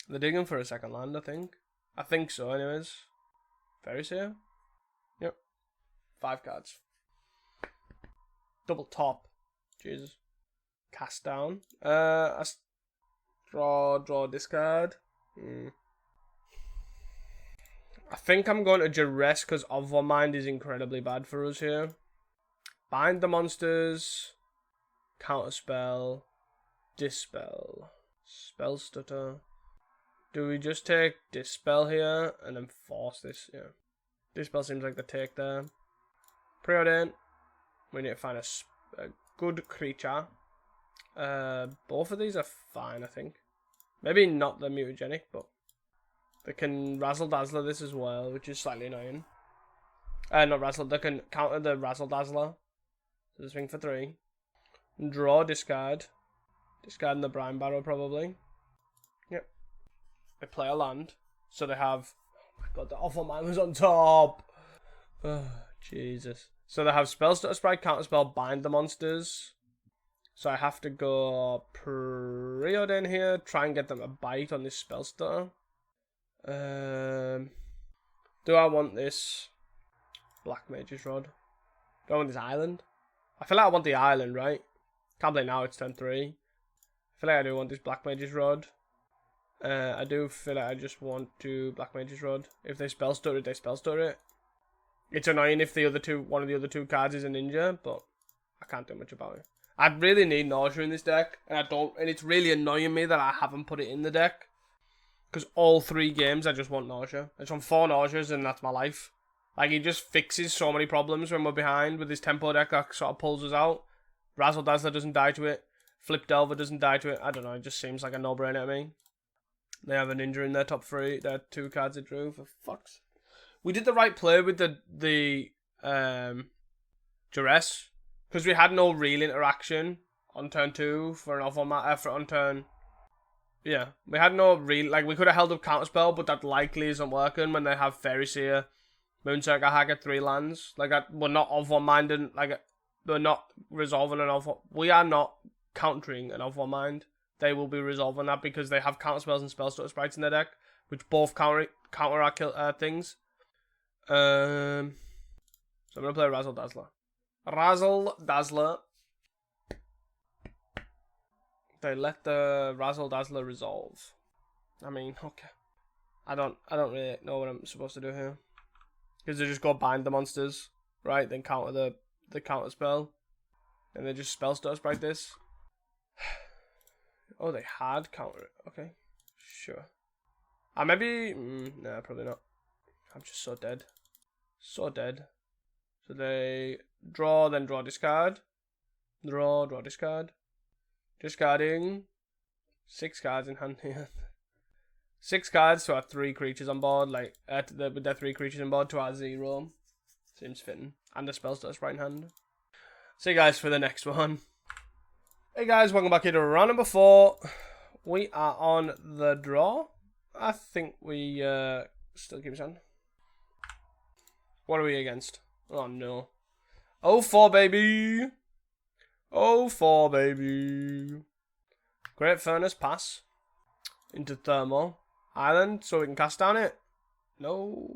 They're digging for a second land, I think. I think so, anyways. Fairy Seer? 5 cards. Double top. Jesus. Cast down. Draw, discard. I think I'm going to duress because Overmind is incredibly bad for us here. Bind the monsters. Counterspell. Dispel. Spell stutter. Do we just take Dispel here and then force this? Yeah. Dispel seems like the take there. Preordain. We need to find a good creature. Both of these are fine, I think. Maybe not the mutagenic, but they can Razzle Dazzler this as well, which is slightly annoying. Not Razzle, they can counter the Razzle Dazzler. So swing for 3. Draw, discard. Discarding the Brine Barrow probably. Yep. They play a land. So they have... Oh my god, the Overmind was on top! Oh, Jesus. So they have Spell Stutter Sprite, Counterspell, Bind the monsters. So I have to go Preordain here, try and get them a bite on this Spell Stutter. Do I want this Black Mage's Rod? Do I want this island? I feel like I want the island, right? Can't play now, it's turn 3. I feel like I do want this Black Mage's Rod. I do feel like I just want to Black Mage's Rod. If they Spell Stutter it, they Spell Stutter it. It's annoying if one of the other 2 cards is a ninja, but I can't do much about it. I really need Nausea in this deck, and it's really annoying me that I haven't put it in the deck. Because all 3 games I just want Nausea. I just want 4 Nauseas and that's my life. Like, he just fixes so many problems when we're behind with his tempo deck that sort of pulls us out. Razzle Dazzler doesn't die to it. Flip Delver doesn't die to it. I don't know, it just seems like a no-brainer to me. They have a ninja in their top 3. Their 2 cards they drew, for fuck's. We did the right play with the Duress. Because we had no real interaction on turn 2 for an Overmind, on turn... Yeah, we had no real... Like, we could have held up Counterspell, but that likely isn't working when they have Fairy Seer, Moonseeker Hacker, 3 lands. Like, we're not Overminding, like, we're not resolving an Over... We are not countering an Overmind. They will be resolving that because they have Counterspells and Spell Stutter Sprites in their deck, which both counter our things. So I'm going to play Razzle Dazzler. Razzle Dazzler. They let the Razzle Dazzler resolve. I mean, okay. I don't really know what I'm supposed to do here. Because they just go bind the monsters, right? Then counter the counter spell. And they just Spell Stutter Sprite this. Oh, they had counter it. Okay. Sure. Maybe... nah, probably not. I'm just so dead. So dead. So they draw, then draw, discard. Draw, discard. Discarding 6 cards in hand here. 6 cards to our 3 creatures on board, like with their 3 creatures on board to our 0. Seems fitting. And the Spell Stutter Sprite in hand. See you guys for the next one. Hey guys, welcome back here to round number 4. We are on the draw. I think we still keep us on. What are we against? Oh no. 0-4 baby. 0-4 baby. Great Furnace, pass. Into Thermal. Island, so we can cast down it. No.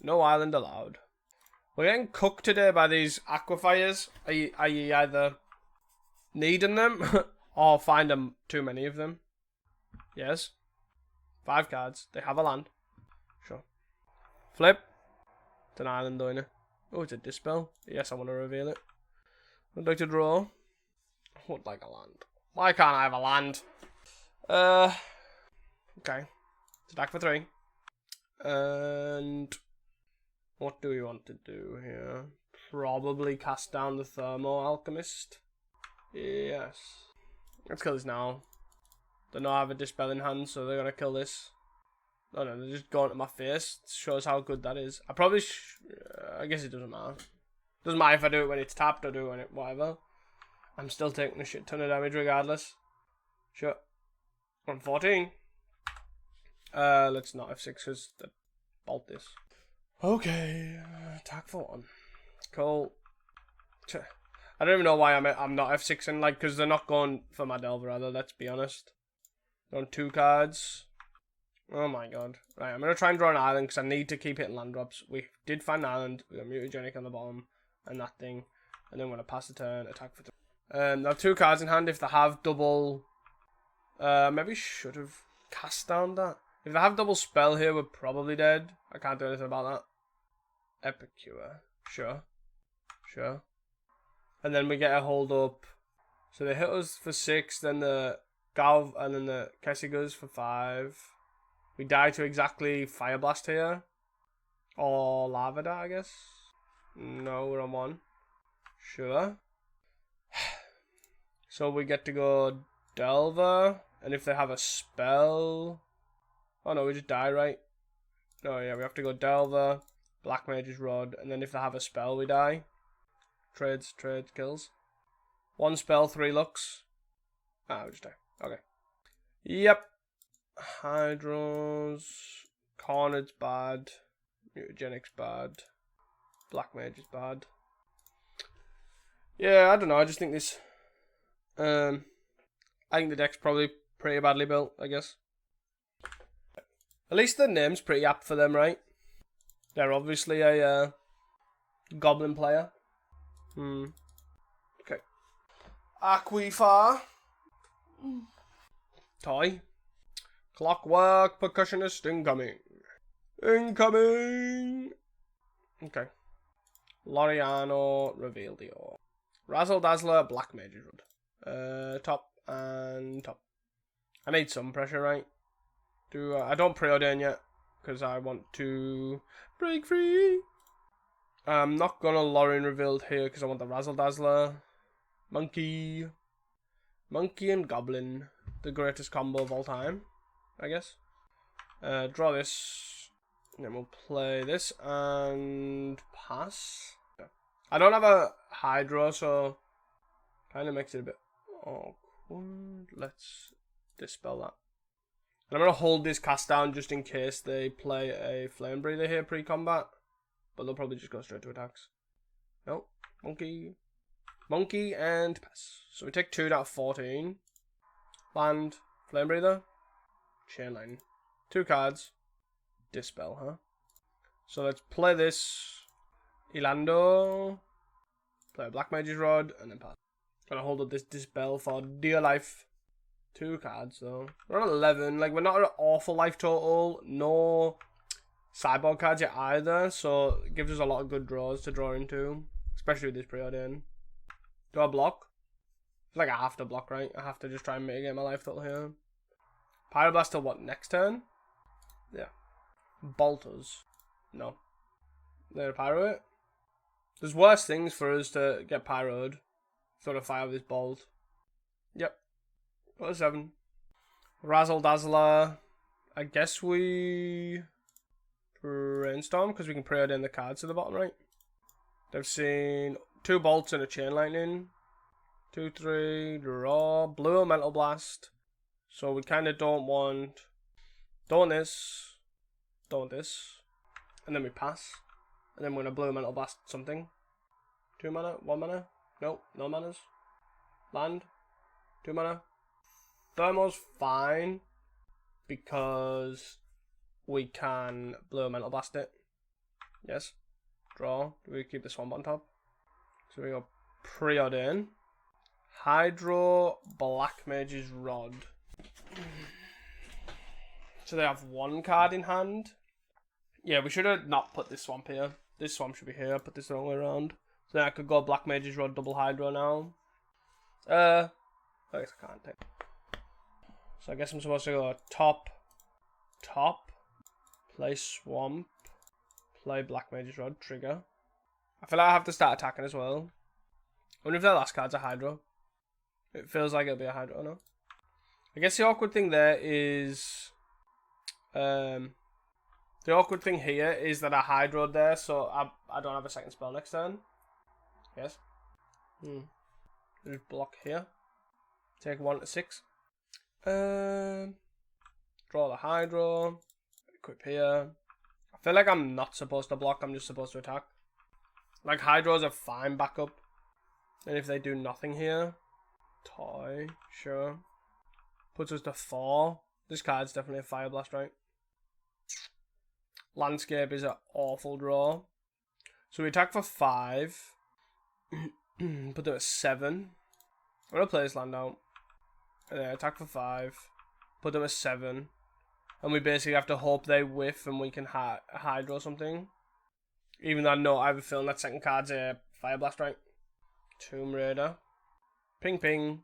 No island allowed. We're getting cooked today by these Aquifers. Are you either needing them or find them too many of them? Yes. 5 cards. They have a land. Sure. Flip. It's an island, don't it? Oh, it's a Dispel. Yes, I want to reveal it. I'd like to draw. I would like a land. Why can't I have a land? Okay. It's attack for 3. And what do we want to do here? Probably cast down the Thermo Alchemist. Yes. Let's kill this now. They know I have a Dispel in hand, so they're gonna kill this. Oh no, they're just going to my face. It shows how good that is. I probably I guess it doesn't matter. Doesn't matter if I do it when it's tapped or do it when it whatever. I'm still taking a shit ton of damage regardless. Sure. 114. Let's not F6 because bolt this. Okay, attack for 1. Cool. I don't even know why I'm not F6ing, like, because they're not going for my Delverify, let's be honest. They're on 2 cards. Oh my god. Right, I'm going to try and draw an island because I need to keep hitting land drops. We did find an island. We got Mutagenic on the bottom and that thing. And then we're going to pass the turn, attack for turn. They have 2 cards in hand. If they have double... maybe should have cast down that. If they have double spell here, we're probably dead. I can't do anything about that. Epicure. Sure. Sure. And then we get a hold up. So they hit us for 6, then the Galv, and then the Kessigas for 5. We die to exactly Fire Blast here. Or Lavada, I guess. No, we're on 1. Sure. So we get to go Delver. And if they have a spell... Oh no, we just die, right? No, yeah, we have to go Delver, Black Mage's Rod, and then if they have a spell, we die. Trades, kills. 1 spell, 3 looks. Ah, we just die. Okay. Yep. Hydros. Carnage's bad. Mutagenic's bad. Black Mage is bad. Yeah, I don't know. I just think this... I think the deck's probably pretty badly built, I guess. At least the name's pretty apt for them, right? They're obviously a goblin player. Okay. Aquifer. Toy. Clockwork percussionist incoming. Incoming. Okay. Loriano Revealio. Razzle Dazzler Black Mage's Rod. Top and top. I need some pressure, right? I don't preordain yet because I want to break free. I'm not gonna Lorien Revealed here because I want the Razzle Dazzler. Monkey and Goblin, the greatest combo of all time, I guess. Draw this, and then we'll play this and pass. I don't have a Hydro, so kind of makes it a bit awkward. Let's dispel that. And I'm going to hold this cast down just in case they play a Flame Breather here pre-combat. But they'll probably just go straight to attacks. Nope. Monkey and pass. So we take 2 out of 14. Land. Flame Breather. Chain Lightning. 2 cards. Dispel, huh? So let's play this. Ilando. Play a Black Mage's Rod. And then pass. Gonna hold up this Dispel for dear life. 2 cards though. We're on 11. Like, we're not at an awful life total. No sideboard cards yet either. So it gives us a lot of good draws to draw into. Especially with this preordain. Do I block? It's like I have to block, right? I have to just try and mitigate my life total here. Pyroblast till what? Next turn? Yeah. Bolters. No. They're pyro it. There's worse things for us to get pyroed. Sort of fire with this bolt. Yep. Got a 7. Razzle Dazzler. I guess we brainstorm because we can preordain the cards to the bottom right. They've seen 2 bolts and a chain lightning. 2, 3, draw. Blue Mental Blast. So we kind of don't want. Don't this. And then we pass. And then we're going to Blue Mental Blast something. 2 mana? 1 mana? Nope, no manas. Land. 2 mana. Thermal's fine because we can Blue Mental Blast it. Yes. Draw. Do we keep the Swamp on top? So we go Preordain. Hydro Black Mage's Rod. So they have 1 card in hand. Yeah, we should have not put this Swamp here. This Swamp should be here. Put this the wrong way around. So then I could go Black Mage's Rod double Hydro now. I guess I can't take. So I guess I'm supposed to go top, play Swamp, play Black Mage's Rod, trigger. I feel like I have to start attacking as well. I wonder if their last card's a Hydro. It feels like it'll be a Hydro, no? I guess the awkward thing there is... the awkward thing here is that I Hydroed there, so I don't have a second spell next turn. Yes. Just block here. Take 1 to 6. Draw the Hydro. Equip here. I feel like I'm not supposed to block, I'm just supposed to attack. Like, Hydros are fine backup. And if they do nothing here, toy, sure. Puts us to 4. This card's definitely a Fire Blast, right? Landscape is an awful draw. So we attack for 5. Put them at 7. I'm going to play this land out. And then attack for 5. Put them at 7. And we basically have to hope they whiff and we can hydro something. Even though I know I have a feeling that second card's a Fire Blast, right? Tomb Raider. Ping ping.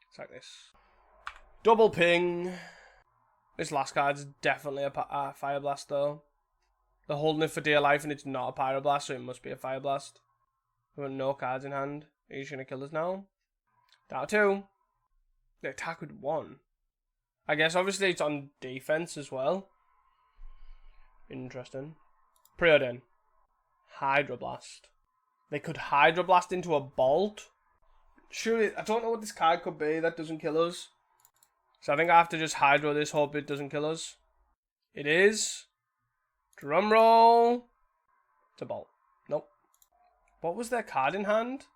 It's like this. Double ping. This last card's definitely a Fire Blast though. They're holding it for dear life and it's not a Pyroblast, so it must be a Fire Blast. We have no cards in hand. Are you just going to kill us now? Down 2. They attack with 1. I guess obviously it's on defense as well. Interesting. Preordain. Hydroblast. They could Hydroblast into a Bolt. Surely, I don't know what this card could be that doesn't kill us. So I think I have to just Hydro this, hope it doesn't kill us. It is. Drum roll. It's a Bolt. Nope. What was their card in hand?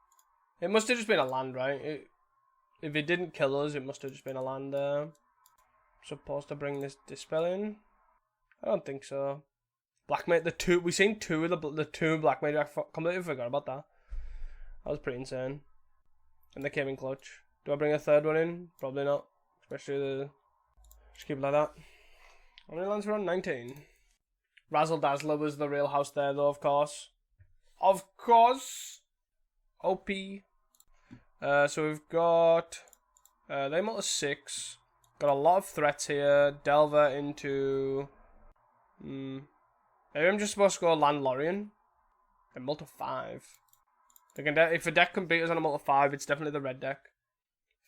It must have just been a land, right? If it didn't kill us, it must have just been a land there. Supposed to bring this Dispel in? I don't think so. Black Mage, we've seen 2 of the 2 Black Mage. I completely forgot about that. That was pretty insane. And they came in clutch. Do I bring a 3rd one in? Probably not. Especially just keep it like that. How many lands were on? 19. Razzle Dazzler was the real house there though, of course. Of course! OP. So we've got... they multi 6. Got a lot of threats here. Delver into... Maybe I'm just supposed to go land Lorien. They multi 5. They can if a deck can beat us on a multi 5, it's definitely the red deck.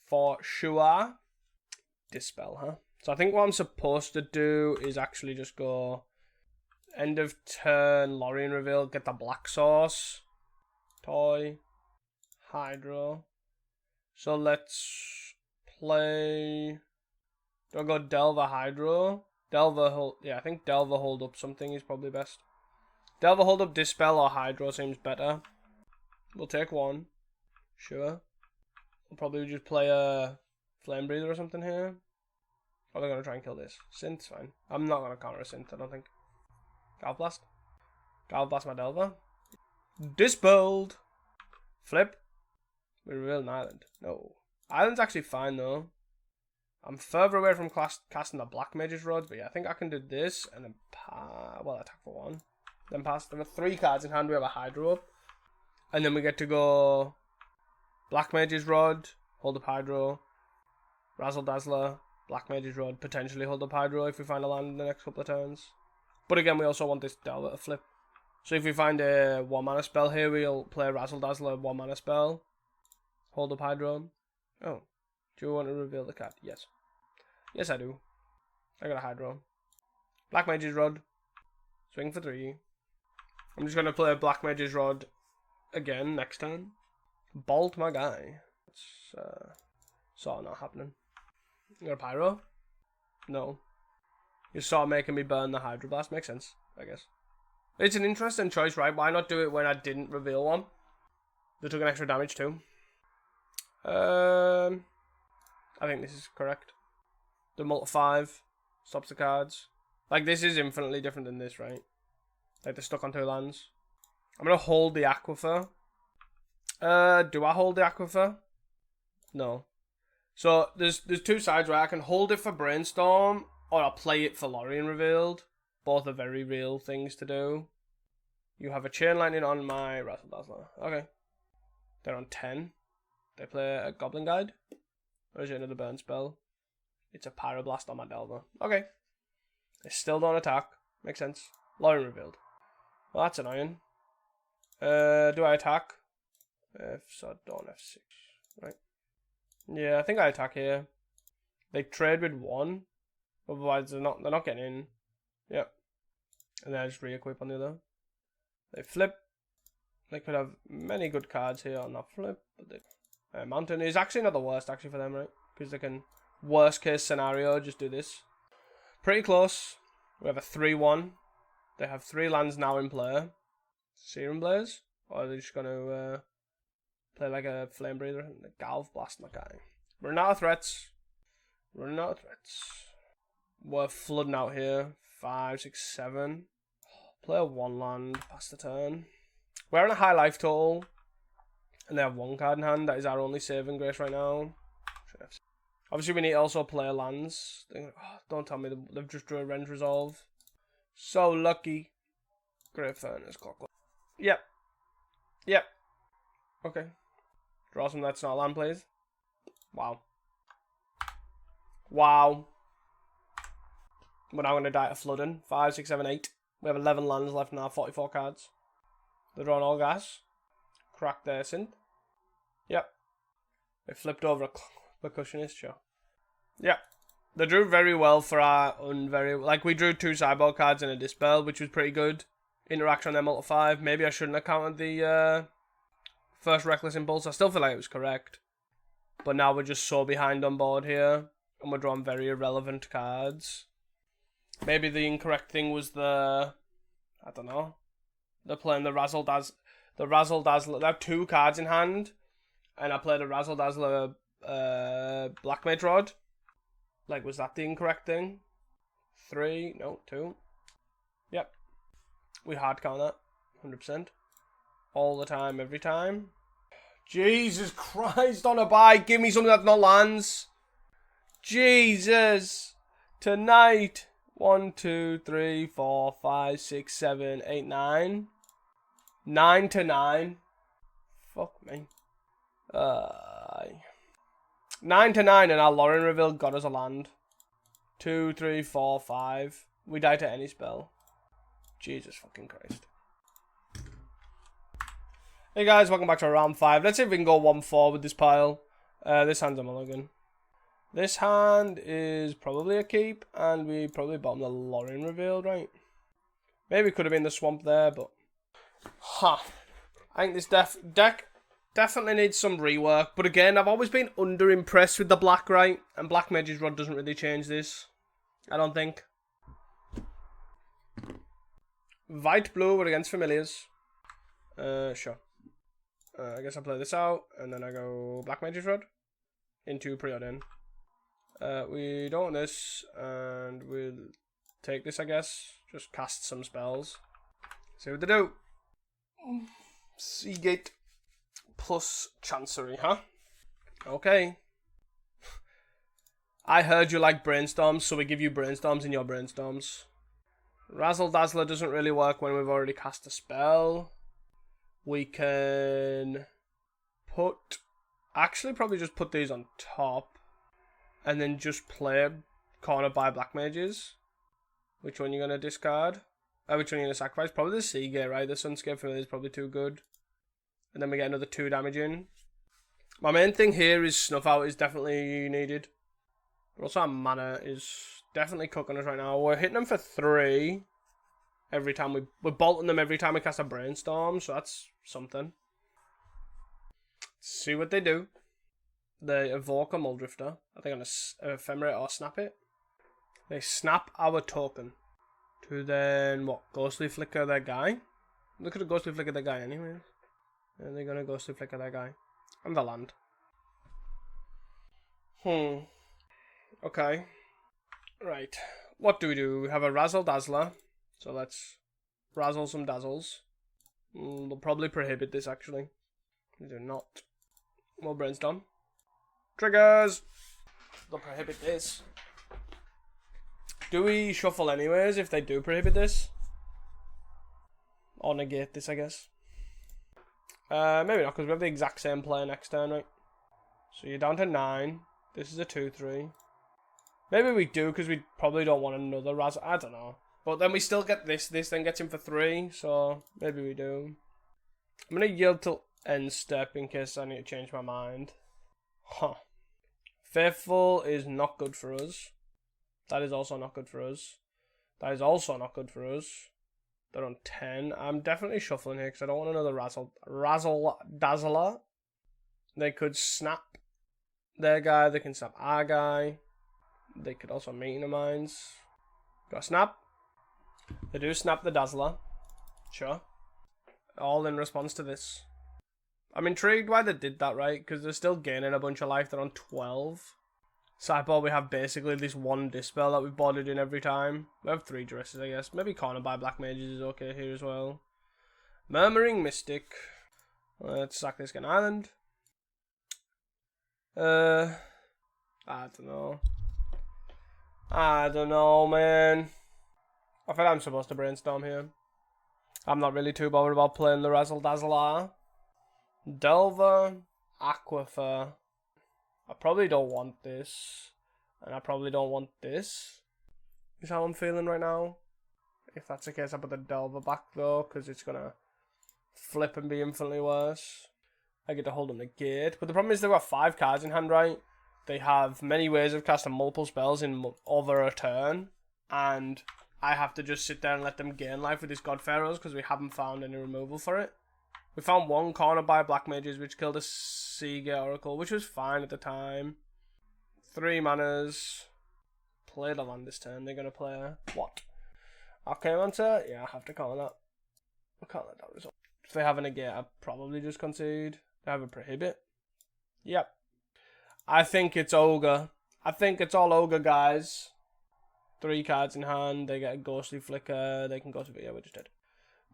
For sure. Dispel, huh? So I think what I'm supposed to do is actually just go... End of turn, Lorien reveal, get the black source. Toy. Hydro. So let's play... Do I go Delver Hydro? Delver hold... Yeah, I think Delver hold up something is probably best. Delver hold up Dispel or Hydro seems better. We'll take 1. Sure. We'll probably just play a Flame Breather or something here. Or they're going to try and kill this. Synth's fine. I'm not going to counter a Synth, I don't think. Galv Blast. Galv Blast my Delver. Dispelled. Flip. We reveal an island. No. Island's actually fine though. I'm further away from casting the Black Mage's Rod, but yeah, I think I can do this and then attack for 1. Then pass. There are 3 cards in hand. We have a Hydro up. And then we get to go Black Mage's Rod, hold up Hydro, Razzle Dazzler, Black Mage's Rod, potentially hold up Hydro if we find a land in the next couple of turns. But again, we also want this Delver to flip. So if we find a 1 mana spell here, we'll play Razzle Dazzler 1 mana spell. Hold up Hydro. Oh. Do you want to reveal the card? Yes. Yes, I do. I got a Hydro. Black Mage's Rod. Swing for 3. I'm just going to play a Black Mage's Rod again next turn. Bolt my guy. It's sort of not happening. You got a Pyro? No. You're sort of making me burn the Hydroblast. Makes sense, I guess. It's an interesting choice, right? Why not do it when I didn't reveal one? They took an extra damage too. I think this is correct. The multi 5 stops the cards. Like, this is infinitely different than this, right? Like, they're stuck on 2 lands. I'm gonna hold the Aquifer. Do I hold the Aquifer? No. So, there's 2 sides, right? I can hold it for Brainstorm, or I'll play it for Lorien Revealed. Both are very real things to do. You have a Chain Lightning on my Razzle Dazzler. Okay. They're on 10. They play a Goblin Guide. Or is it another burn spell? It's a Pyroblast on my Delver. Okay. They still don't attack. Makes sense. Lorien Revealed. Well, that's annoying. Do I attack? So don't F6. Right. Yeah, I think I attack here. They trade with 1. Otherwise they're not getting in. Yep. And then I just re-equip on the other. They flip. They could have many good cards here on that flip. But they, Mountain is actually not the worst actually for them, right? Because they can, worst case scenario, just do this. Pretty close. We have a 3-1. They have 3 lands now in play. Serum Blaze? Or are they just going to play like a Flame Breather? Galv Blast my guy. Running out of threats. Running out of threats. We're flooding out here. 5, 6, 7. Play a 1 land, pass the turn. We're on a high life total. And they have 1 card in hand. That is our only saving grace right now. Obviously, we need to also play lands. Oh, don't tell me they've just drew a Rend Resolve. So lucky. Great Furnace, Clockwork. Yep. Yep. Okay. Draw some that's not land, please. Wow. Wow. We're now going to die to flooding. 5, 6, 7, 8. We have 11 lands left now, 44 cards. They're drawing all gas. Crack their synth. Yep. They flipped over a percussionist, sure. Yep. They drew very well for our like we drew 2 sideboard cards and a Dispel, which was pretty good. Interaction on them multi 5. Maybe I shouldn't have counted the first Reckless Impulse. I still feel like it was correct. But now we're just so behind on board here. And we're drawing very irrelevant cards. Maybe the incorrect thing was the... I don't know. They're playing the Razzle Dazzler. The Razzle Dazzler. They have 2 cards in hand. And I played a Razzle Dazzler Black Mage Rod. Like, was that the incorrect thing? 3? No, 2. Yep. We hard count that. 100%. All the time, every time. Jesus Christ on a buy. Give me something that not lands. Jesus. Tonight. 1, 2, 3, 4, 5, 6, 7, 8, 9. 9 to 9. Fuck me. 9 to 9 and our Lauren reveal got us a land. 2, 3, 4, 5. We die to any spell. Jesus fucking Christ. Hey guys, welcome back to round 5. Let's see if we can go 1-4 with this pile. This hand's a mulligan. This hand is probably a keep, and we probably bottom the Lauren revealed, right? Maybe it could have been the swamp there, but... Huh. I think this deck definitely needs some rework. But again, I've always been under-impressed with the black, right? And Black Mage's Rod doesn't really change this. I don't think. White blue, we're against familiars. Sure. I guess I'll play this out, and then I go Black Mage's Rod into Preordain. We don't want this, and we'll take this, I guess. Just cast some spells. See what they do. Seagate plus Chancery, huh? Okay. I heard you like brainstorms, so we give you brainstorms in your brainstorms. Razzle Dazzler doesn't really work when we've already cast a spell. We can put... Actually, probably just put these on top. And then just play corner by Black Mages. Which one you're going to discard? Which one you're going to sacrifice? Probably the Seagate, right? The Sunscape Familiar is probably too good. And then we get another 2 damage in. My main thing here is Snuff Out is definitely needed. But also our mana is definitely cooking us right now. We're hitting them for 3 every time we're bolting them every time we cast a Brainstorm. So that's something. See what they do. They evoke a Muldrifter. I think on a Ephemerate or snap it. They snap our token. To then, what? Ghostly Flicker their guy? Look at the Ghostly Flicker their guy anyways. And they're gonna Ghostly Flicker their guy. And the land. Okay. Right. What do? We have a Razzle Dazzler. So let's razzle some dazzles. They'll probably prohibit this actually. They do not. More Brainstorm. Triggers! They'll prohibit this. Do we shuffle anyways if they do prohibit this? Or negate this, I guess. Maybe not, because we have the exact same player next turn, right? So you're down to 9. This is a 2-3. Maybe we do, because we probably don't want another Razzle. I don't know. But then we still get this. This then gets him for 3, so maybe we do. I'm going to yield till end step in case I need to change my mind. Huh. Faithful is not good for us. That is also not good for us. That is also not good for us. They're on 10. I'm definitely shuffling here because I don't want another Razzle Dazzler. They could snap their guy. They can snap our guy. They could also Meeting of Minds. Got a snap. They do snap the Dazzler. Sure. All in response to this. I'm intrigued why they did that, right? Because they're still gaining a bunch of life. They're on 12. Sideboard, we have basically this one Dispel that we've boarded in every time. We have 3 Duresses, I guess. Maybe Corner by Black Mages is okay here as well. Murmuring Mystic. Let's sack this Gun Island. I don't know. I don't know, man. I feel I'm supposed to brainstorm here. I'm not really too bothered about playing the Razzle Dazzler. Delver, Aquifer. I probably don't want this. And I probably don't want this. Is how I'm feeling right now. If that's the case, I put the Delver back though, because it's going to flip and be infinitely worse. I get to hold them the gate. But the problem is they've got 5 cards in hand, right? They have many ways of casting multiple spells in over a turn. And I have to just sit there and let them gain life with these God Pharaohs because we haven't found any removal for it. We found 1 Corner by Black Mages which killed a Seagate Oracle, which was fine at the time. 3 manas. Play the land this turn. They're going to play what? Archaeomancer? Yeah, I have to call that. I can't let that result. If they have a negate, I'd probably just concede. They have a prohibit. Yep. I think it's Ogre. I think it's all Ogre, guys. 3 cards in hand. They get a Ghostly Flicker. They can go to... Yeah, we're just dead.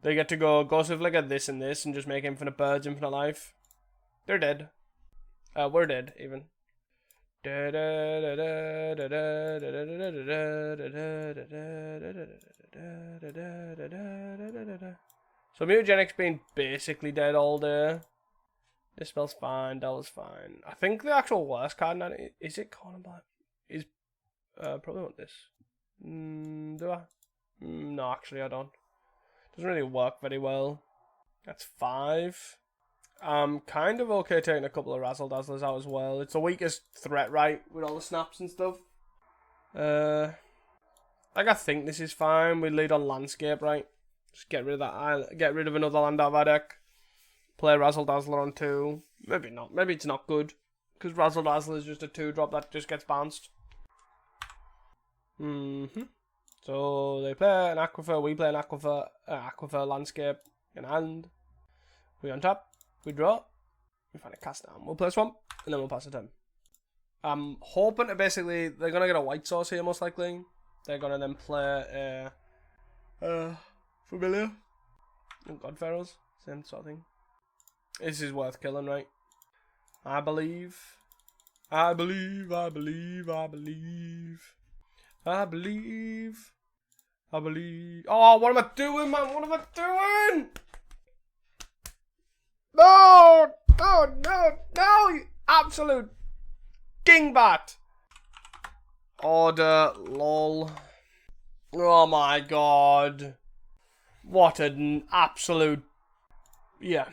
They get to go Ghostly Flicker, this and this, and just make infinite birds, infinite life. They're dead. We're dead, even. So Mutagenic's been basically dead all day. This spell's fine, Del's fine. I think the actual worst card now is it Corner Black? Is probably want this. Do I? No, actually I don't. Doesn't really work very well. That's 5. I'm kind of okay taking a couple of Razzle Dazzlers out as well. It's the weakest threat, right, with all the snaps and stuff. Like I think this is fine. We lead on Landscape, right? Just get rid of that island, get rid of another land out of our deck. Play Razzle Dazzler on 2. Maybe not. Maybe it's not good. Because Razzle Dazzler is just a 2-drop that just gets bounced. So they play an Aquifer, we play an Aquifer Landscape, an island. We untap, we draw, we find a cast down. We'll play Swamp, and then we'll pass the turn. I'm hoping to basically, they're going to get a white source here most likely. They're going to then play Familiar. And God Pharaohs, same sort of thing. This is worth killing, right? I believe. I believe. I believe. I believe. I believe. I believe. Oh, what am I doing, man? What am I doing? No! No, no, no! You absolute dingbat! Order, lol. Oh my god. What an absolute... Yeah.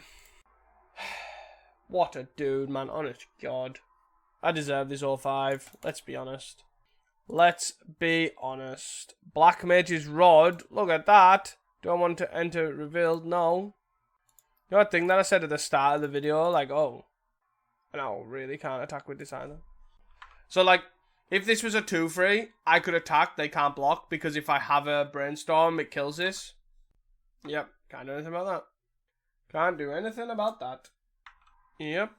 What a dude, man. Honest God. I deserve this 05. Let's be honest. Let's be honest. Black Mage's Rod. Look at that. Do I want to enter revealed? No. You know that thing that I said at the start of the video? Like, oh. And I really can't attack with this either. So, like, if this was a 2-3, I could attack. They can't block. Because if I have a Brainstorm, it kills this. Yep. Can't do anything about that. Can't do anything about that. Yep.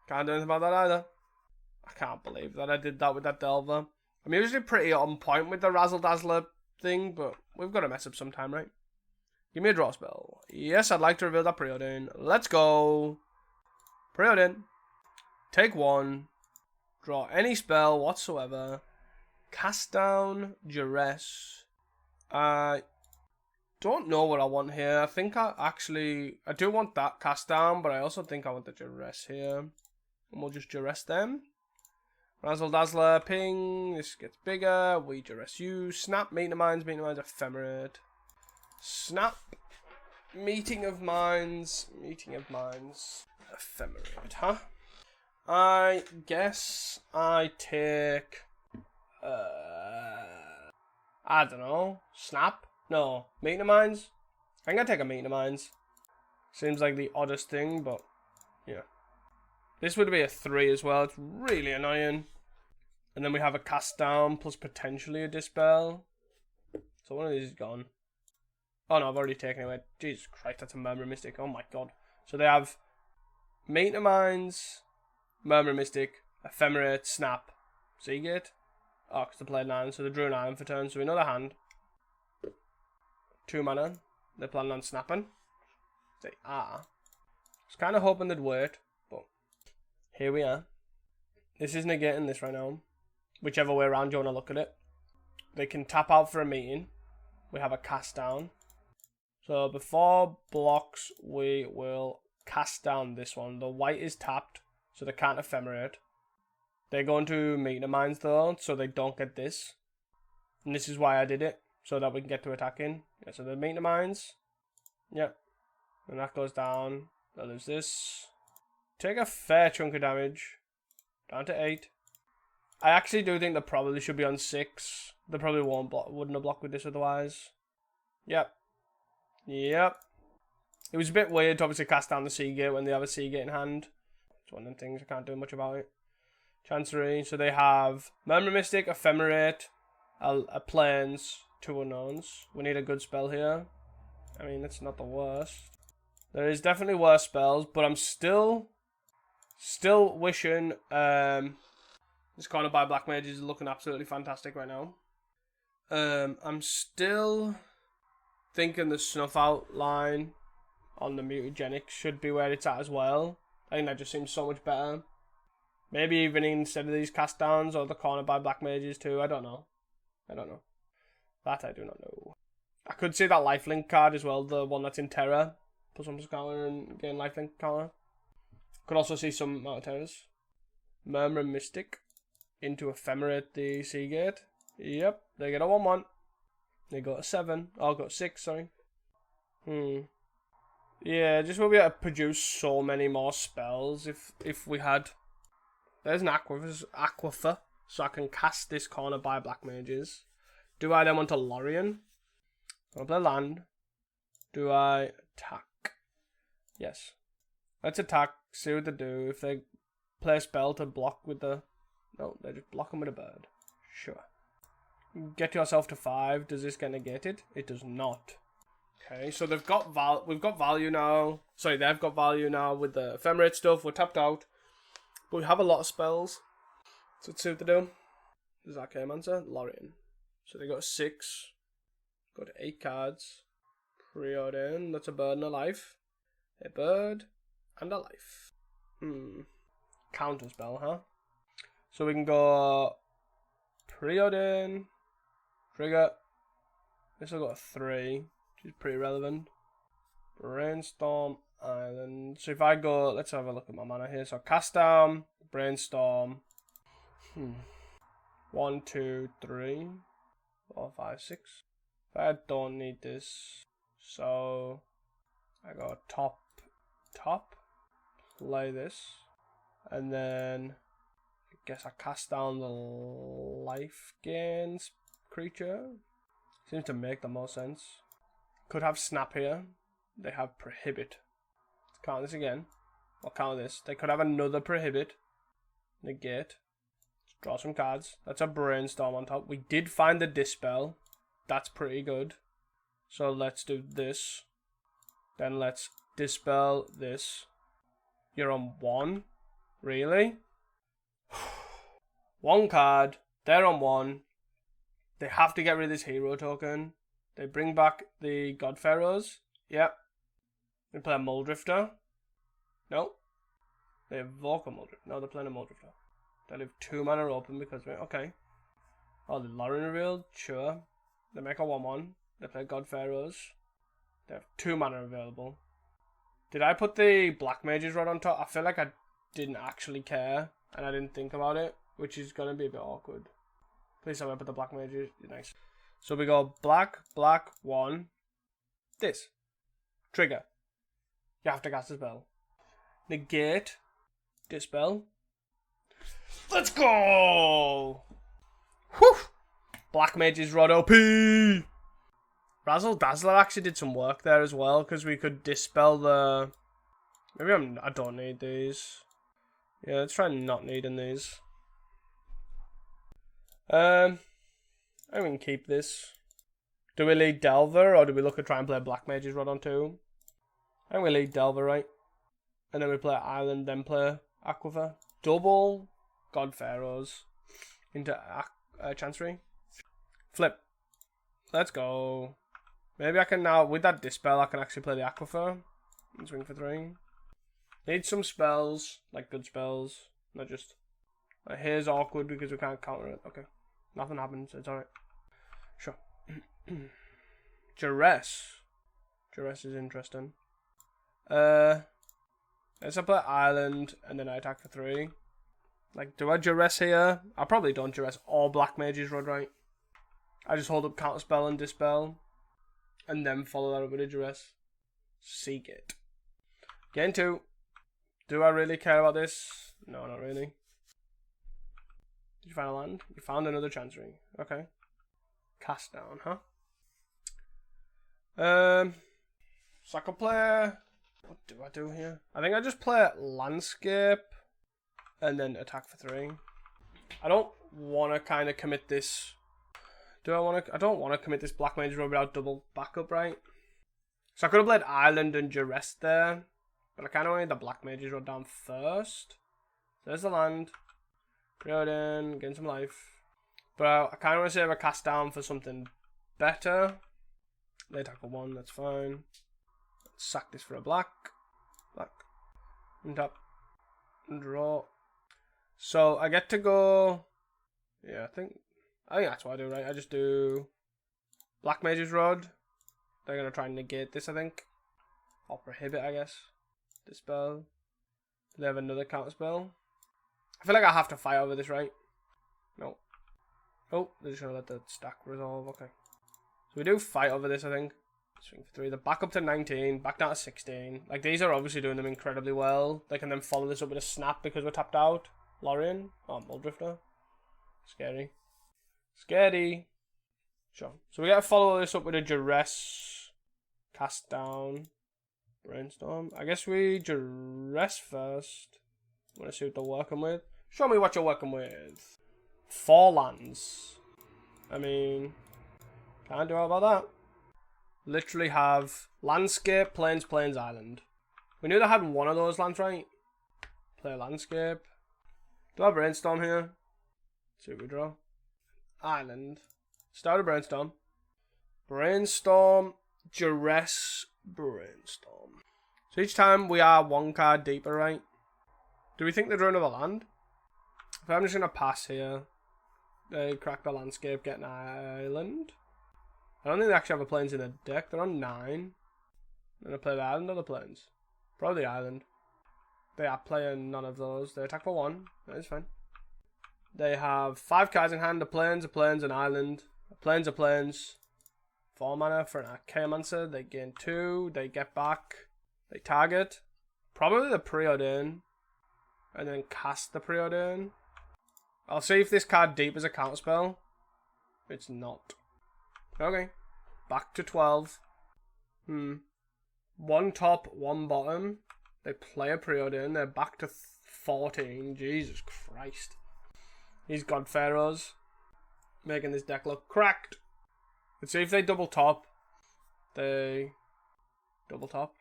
Can't do anything about that either. I can't believe that I did that with that Delver. I'm usually pretty on point with the Razzle Dazzler thing, but we've got to mess up sometime, right? Give me a draw spell. Yes, I'd like to reveal that Preordain. Let's go. Preordain. Take 1. Draw any spell whatsoever. Cast down Duress. I don't know what I want here. I think I do want that cast down, but I also think I want the Duress here. And we'll just Duress them. Razzle Dazzler, ping. This gets bigger. We Duress you. Snap, Meeting of Minds, Ephemerate. Snap. Meeting of Minds, Ephemerate, huh? I guess I take... I don't know. Snap? No. Meeting of Minds? I'm gonna take a Meeting of Minds. Seems like the oddest thing, but... Yeah. This would be a 3 as well. It's really annoying. And then we have a cast down plus potentially a dispel. So one of these is gone. Oh no, I've already taken it away. Jesus Christ, that's a Murmur Mystic. Oh my god. So they have Meeting of Minds, Murmur Mystic, Ephemerate, Snap. Seagate. Oh, because they played 9, so they drew an island for turn. So another hand. 2 mana. They're planning on snapping. They are. I was kind of hoping they'd wait, but here we are. This is negating this right now. Whichever way around you want to look at it. They can tap out for a meeting. We have a cast down. So before blocks, we will cast down this one. The white is tapped, so they can't ephemerate. They're going to meter mines though, so they don't get this. And this is why I did it, so that we can get to attacking. Yeah, so the meter mines. Yep. And that goes down. That leaves this. Take a fair chunk of damage. Down to 8. I actually do think they probably should be on 6. They probably wouldn't have blocked with this otherwise. Yep. Yep. It was a bit weird to obviously cast down the Seagate when they have a Seagate in hand. It's one of them things, I can't do much about it. Chancery, so they have Memory Mystic, Ephemerate, a Plains, 2 unknowns. We need a good spell here. I mean, it's not the worst. There is definitely worse spells, but I'm still wishing this corner by Black Mage is looking absolutely fantastic right now. I'm still thinking the Snuff Out line on the Mutagenic should be where it's at as well. I think that just seems so much better. Maybe even instead of these cast downs or the corner by Black Mages too. I don't know. That I do not know. I could see that lifelink card as well, the one that's in Terror. Put some counter and gain lifelink counter. Could also see some Manatraders. Murmur Mystic into Ephemerate the Seagate. Yep, they get a 1/1. They got a 7. Oh, got 6, sorry. Yeah, just will be able to produce so many more spells if we had. There's an Aquifer, so I can cast this corner by Black Mages. Do I then want to Lorien? I'll play land. Do I attack? Yes. Let's attack, see what they do. If they play a spell to block with the... No, they just block them with a bird. Sure. Get yourself to 5. Does this get negated? It does not. Okay, so we've got value now. Sorry, they've got value now with the Ephemerate stuff. We're tapped out. But we have a lot of spells. So let's see what they do. Does that game answer? Lorien. So they got 6. Got 8 cards. Preordain. That's a bird and a life. A bird and a life. Counter spell, huh? So we can go Preordain. Trigger. This will go a 3, which is pretty relevant. Brainstorm Island. So if I go, let's have a look at my mana here. So cast down, Brainstorm. 1, 2, 3, 4, 5, 6. I don't need this. So I go top, play this. And then I guess I cast down the life gains creature. Seems to make the most sense. Could have snap here. They have prohibit. Let's count this again. I'll count this. They could have another prohibit. Negate. Let's draw some cards. That's a brainstorm on top. We did find the dispel. That's pretty good. So let's do this. Then let's dispel this. You're on 1. Really? 1 card. They're on 1. They have to get rid of this hero token. They bring back the God Pharaohs. Yep. They play a Muldrifter. No. They evoke a Muldrifter. No, they're playing a Muldrifter. They leave 2 mana open because of it. Okay. Oh, the Lorien revealed? Sure. They make a 1/1. They play God Pharaohs. They have 2 mana available. Did I put the Black Mage's Rod on top? I feel like I didn't actually care. And I didn't think about it. Which is going to be a bit awkward. Please tell me I put the Black Mage's. Nice. So we go black, 1. This. Trigger. You have to cast a spell. Negate. Dispel. Let's go! Whew! Black Mage's Rod OP! Razzle Dazzler actually did some work there as well, because we could dispel the... Maybe I don't need these. Yeah, let's try not needing these. I think we can keep this. Do we lead Delver, or do we look at try and play Black Mage's Rod on 2? I think we lead Delver, right? And then we play Island, then play Aquifer. Double God Pharaohs. into Chancery. Flip. Let's go. Maybe I can now, with that Dispel, I can actually play the Aquifer and swing for 3. Need some spells, like good spells, not just... here's awkward because we can't counter it. Okay. Nothing happens, it's alright. Sure. Duress. Duress is interesting. Let's play Island, and then I attack for 3. Like, do I Duress here? I probably don't Duress all Black Mages Rod, right? I just hold up Counterspell and Dispel, and then follow that up with a Duress. Seek it. Game 2. Do I really care about this? No, not really. Did you find a land? You found another Chancery. Okay. Cast down, huh? So I could play... What do I do here? I think I just play Landscape and then attack for 3. I don't want to kind of commit this... Do I want to... I don't want to commit this Black Mage Road without double backup, right? So I could have played Island and Duress there, but I kind of wanted the Black Mages Road down first. There's the land. Throw it in, gain some life. But I kind of want to save a cast down for something better. They attack for 1, that's fine. Let's sack this for a black. Black. Untap. Draw. So I get to go... Yeah, I think that's what I do, right? I just do Black Mage's Rod. They're going to try and negate this, I think. Or prohibit, I guess. Dispel. Do they have another counter spell? I feel like I have to fight over this, right? No. Oh, they're just going to let the stack resolve. Okay. So we do fight over this, I think. Swing for 3. They're back up to 19. Back down to 16. Like, these are obviously doing them incredibly well. They can then follow this up with a snap because we're tapped out. Lorien. Oh, Muldrifter. Scary. Scary. Sure. So we got to follow this up with a Duress. Cast down. Brainstorm. I guess we Duress first. I'm going to see what they're working with. Show me what you're working with. 4 lands. I mean, can't do all about that. Literally have Landscape, Plains, Plains, Island. We knew they had one of those lands, right? Play Landscape. Do I Brainstorm here? Let's see what we draw. Island. Start a Brainstorm. Brainstorm, Duress, Brainstorm. So each time we are 1 card deeper, right? Do we think they draw another land? If I'm just going to pass here. They crack the Landscape, get an Island. I don't think they actually have a Plains in the deck. They're on 9. They're going to play the Island or the Plains? Probably the Island. They are playing none of those. They attack for 1. That is fine. They have 5 cards in hand. A Plains, an Island. A Plains. 4 mana for an Archaeomancer. They gain 2. They get back. They target. Probably the Preordain. And then cast the Preordain. I'll see if this card deep is a counterspell. It's not. Okay. Back to 12. 1 top, 1 bottom. They play a Preordain. They're back to 14. Jesus Christ. These God Pharaohs. Making this deck look cracked. Let's see if they double top. They double top.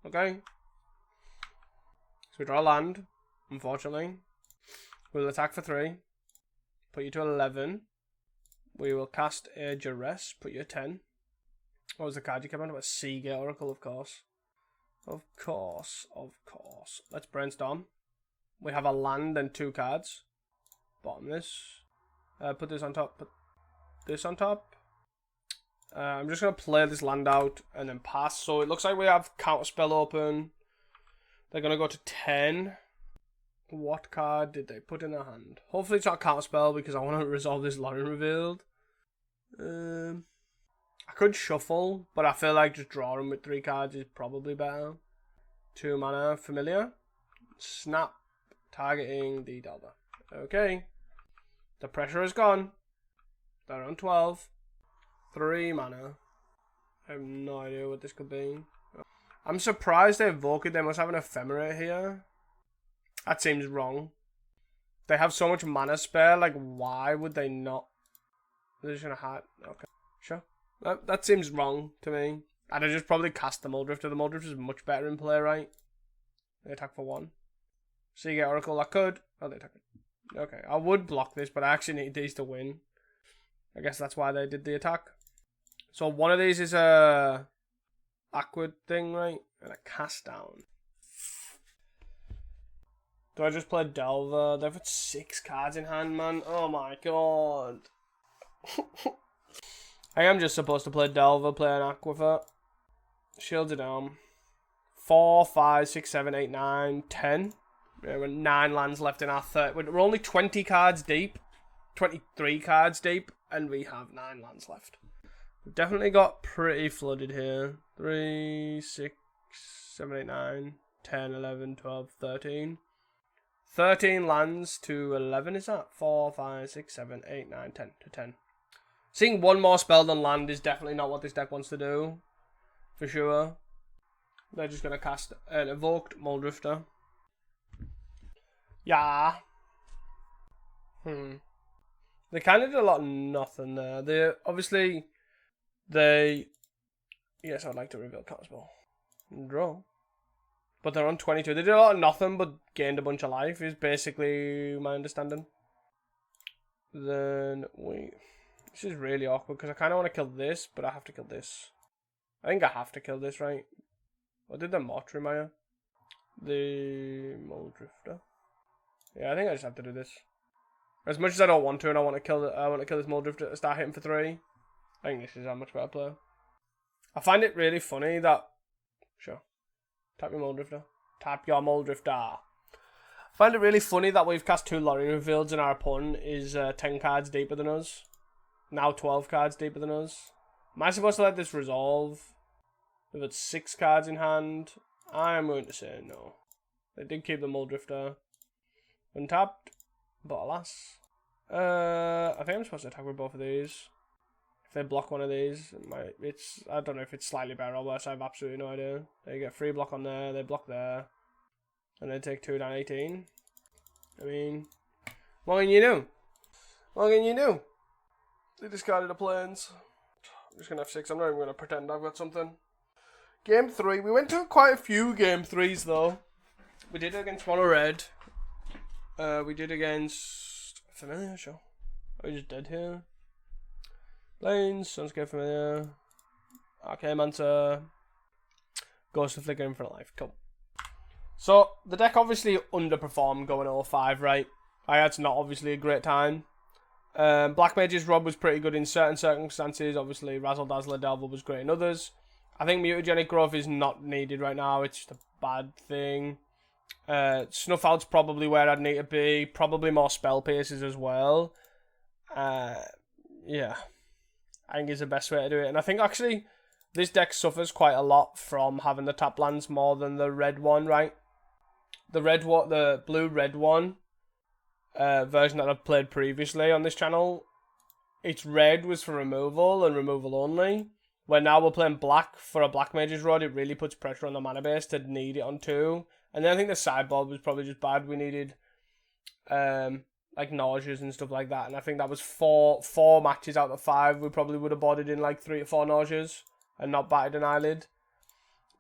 Okay. So we draw a land. Unfortunately. We'll attack for 3. Put you to 11. We will cast a Duress. Put you at 10. What was the card you came on? A Seagate Oracle, of course. Of course. Let's Brainstorm. We have a land and 2 cards. Bottom this. Put this on top. Put this on top. I'm just going to play this land out and then pass. So it looks like we have Counterspell open. They're going to go to 10. What card did they put in their hand? Hopefully it's not Counterspell because I want to resolve this Lorien Revealed. I could shuffle, but I feel like just drawing with 3 cards is probably better. 2 mana, Familiar. Snap. Targeting the Delver. Okay. The pressure is gone. They're on 12. 3 mana. I have no idea what this could be. I'm surprised they evoke it. They must have an Ephemerate here. That seems wrong. They have so much mana spare. Like, why would they not? They're just gonna hat. Okay, sure. That seems wrong to me. I'd have just probably cast the Muldrifter. The Muldrifter is much better in play, right? They attack for 1. So you get Oracle. I could. Oh, they attack it. Okay, I would block this, but I actually need these to win. I guess that's why they did the attack. So one of these is a awkward thing, right? And a cast down. Do I just play Delver? They've got 6 cards in hand, man. Oh my god. I am just supposed to play Delver, play an Aquifer. Shields are down. 4, 5, 6, 7, 8, 9, 10. Yeah, we're 9 lands left in our third. We're only 20 cards deep. 23 cards deep. And we have 9 lands left. We've definitely got pretty flooded here. 3, 6, 7, 8, 9, 10, 11, 12, 13. 13 lands to 11, is that? 4, 5, 6, 7, 8, 9, 10 to 10. Seeing one more spell than land is definitely not what this deck wants to do. For sure. They're just going to cast an Evoked Muldrifter. Yeah. They kind of did a lot of nothing there. Yes, I'd like to reveal Cosmo. Draw. But they're on 22. They did a lot of nothing but gained a bunch of life, is basically my understanding. Then, wait. This is really awkward, because I kind of want to kill this, but I have to kill this. I think I have to kill this, right? What did the Motrimire? The Muldrifter. Yeah, I think I just have to do this. As much as I don't want to, and I want to kill this Muldrifter to start hitting for 3. I think this is a much better play. I find it really funny that... Sure. Tap your Muldrifter. Tap your Muldrifter. I find it really funny that we've cast 2 Lorry Reveals and our opponent is 10 cards deeper than us. Now 12 cards deeper than us. Am I supposed to let this resolve? We've got 6 cards in hand. I'm going to say no. They did keep the Muldrifter. Untapped. But alas. I think I'm supposed to attack with both of these. If they block one of these, I don't know if it's slightly better or worse. I have absolutely no idea. They get 3 block on there, they block there. And they take 2 down 18. I mean, what can you do? What can you do? They discarded the planes. I'm just going to have 6. I'm not even going to pretend I've got something. Game 3. We went to quite a few game 3s though. We did it against Mono Red. We did against Familiar, sure. Are we just dead here? Planes, Sunscape Familiar. Arcane Manta. Ghost of Flickering for Life. Cool. So, the deck obviously underperformed going 0-5, right? I had not obviously a great time. Black Mage's Rod was pretty good in certain circumstances. Obviously, Razzle Dazzler Delver was great in others. I think Mutagenic Growth is not needed right now. It's just a bad thing. Snuff Out's probably where I'd need to be. Probably more Spell Pierces as well. Yeah. I think is the best way to do it. And I think actually this deck suffers quite a lot from having the tap lands more than the red one, right? The blue-red one version that I've played previously on this channel, its red was for removal and removal only. Where now we're playing black for a Black Mage's Rod, it really puts pressure on the mana base to need it on 2. And then I think the sideboard was probably just bad. We needed like Nauseas and stuff like that. And I think that was four matches out of 5. We probably would have boarded in like 3 or 4 Nauseas and not batted an eyelid.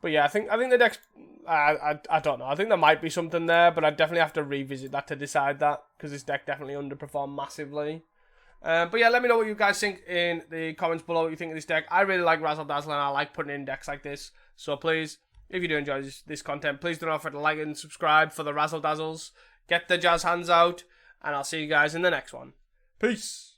But yeah, I think the deck's... I don't know. I think there might be something there, but I'd definitely have to revisit that to decide that. Because this deck definitely underperformed massively. But yeah, let me know what you guys think in the comments below what you think of this deck. I really like Razzle Dazzle and I like putting in decks like this. So please, if you do enjoy this content, please do not forget to like and subscribe for the Razzle Dazzles. Get the jazz hands out. And I'll see you guys in the next one. Peace.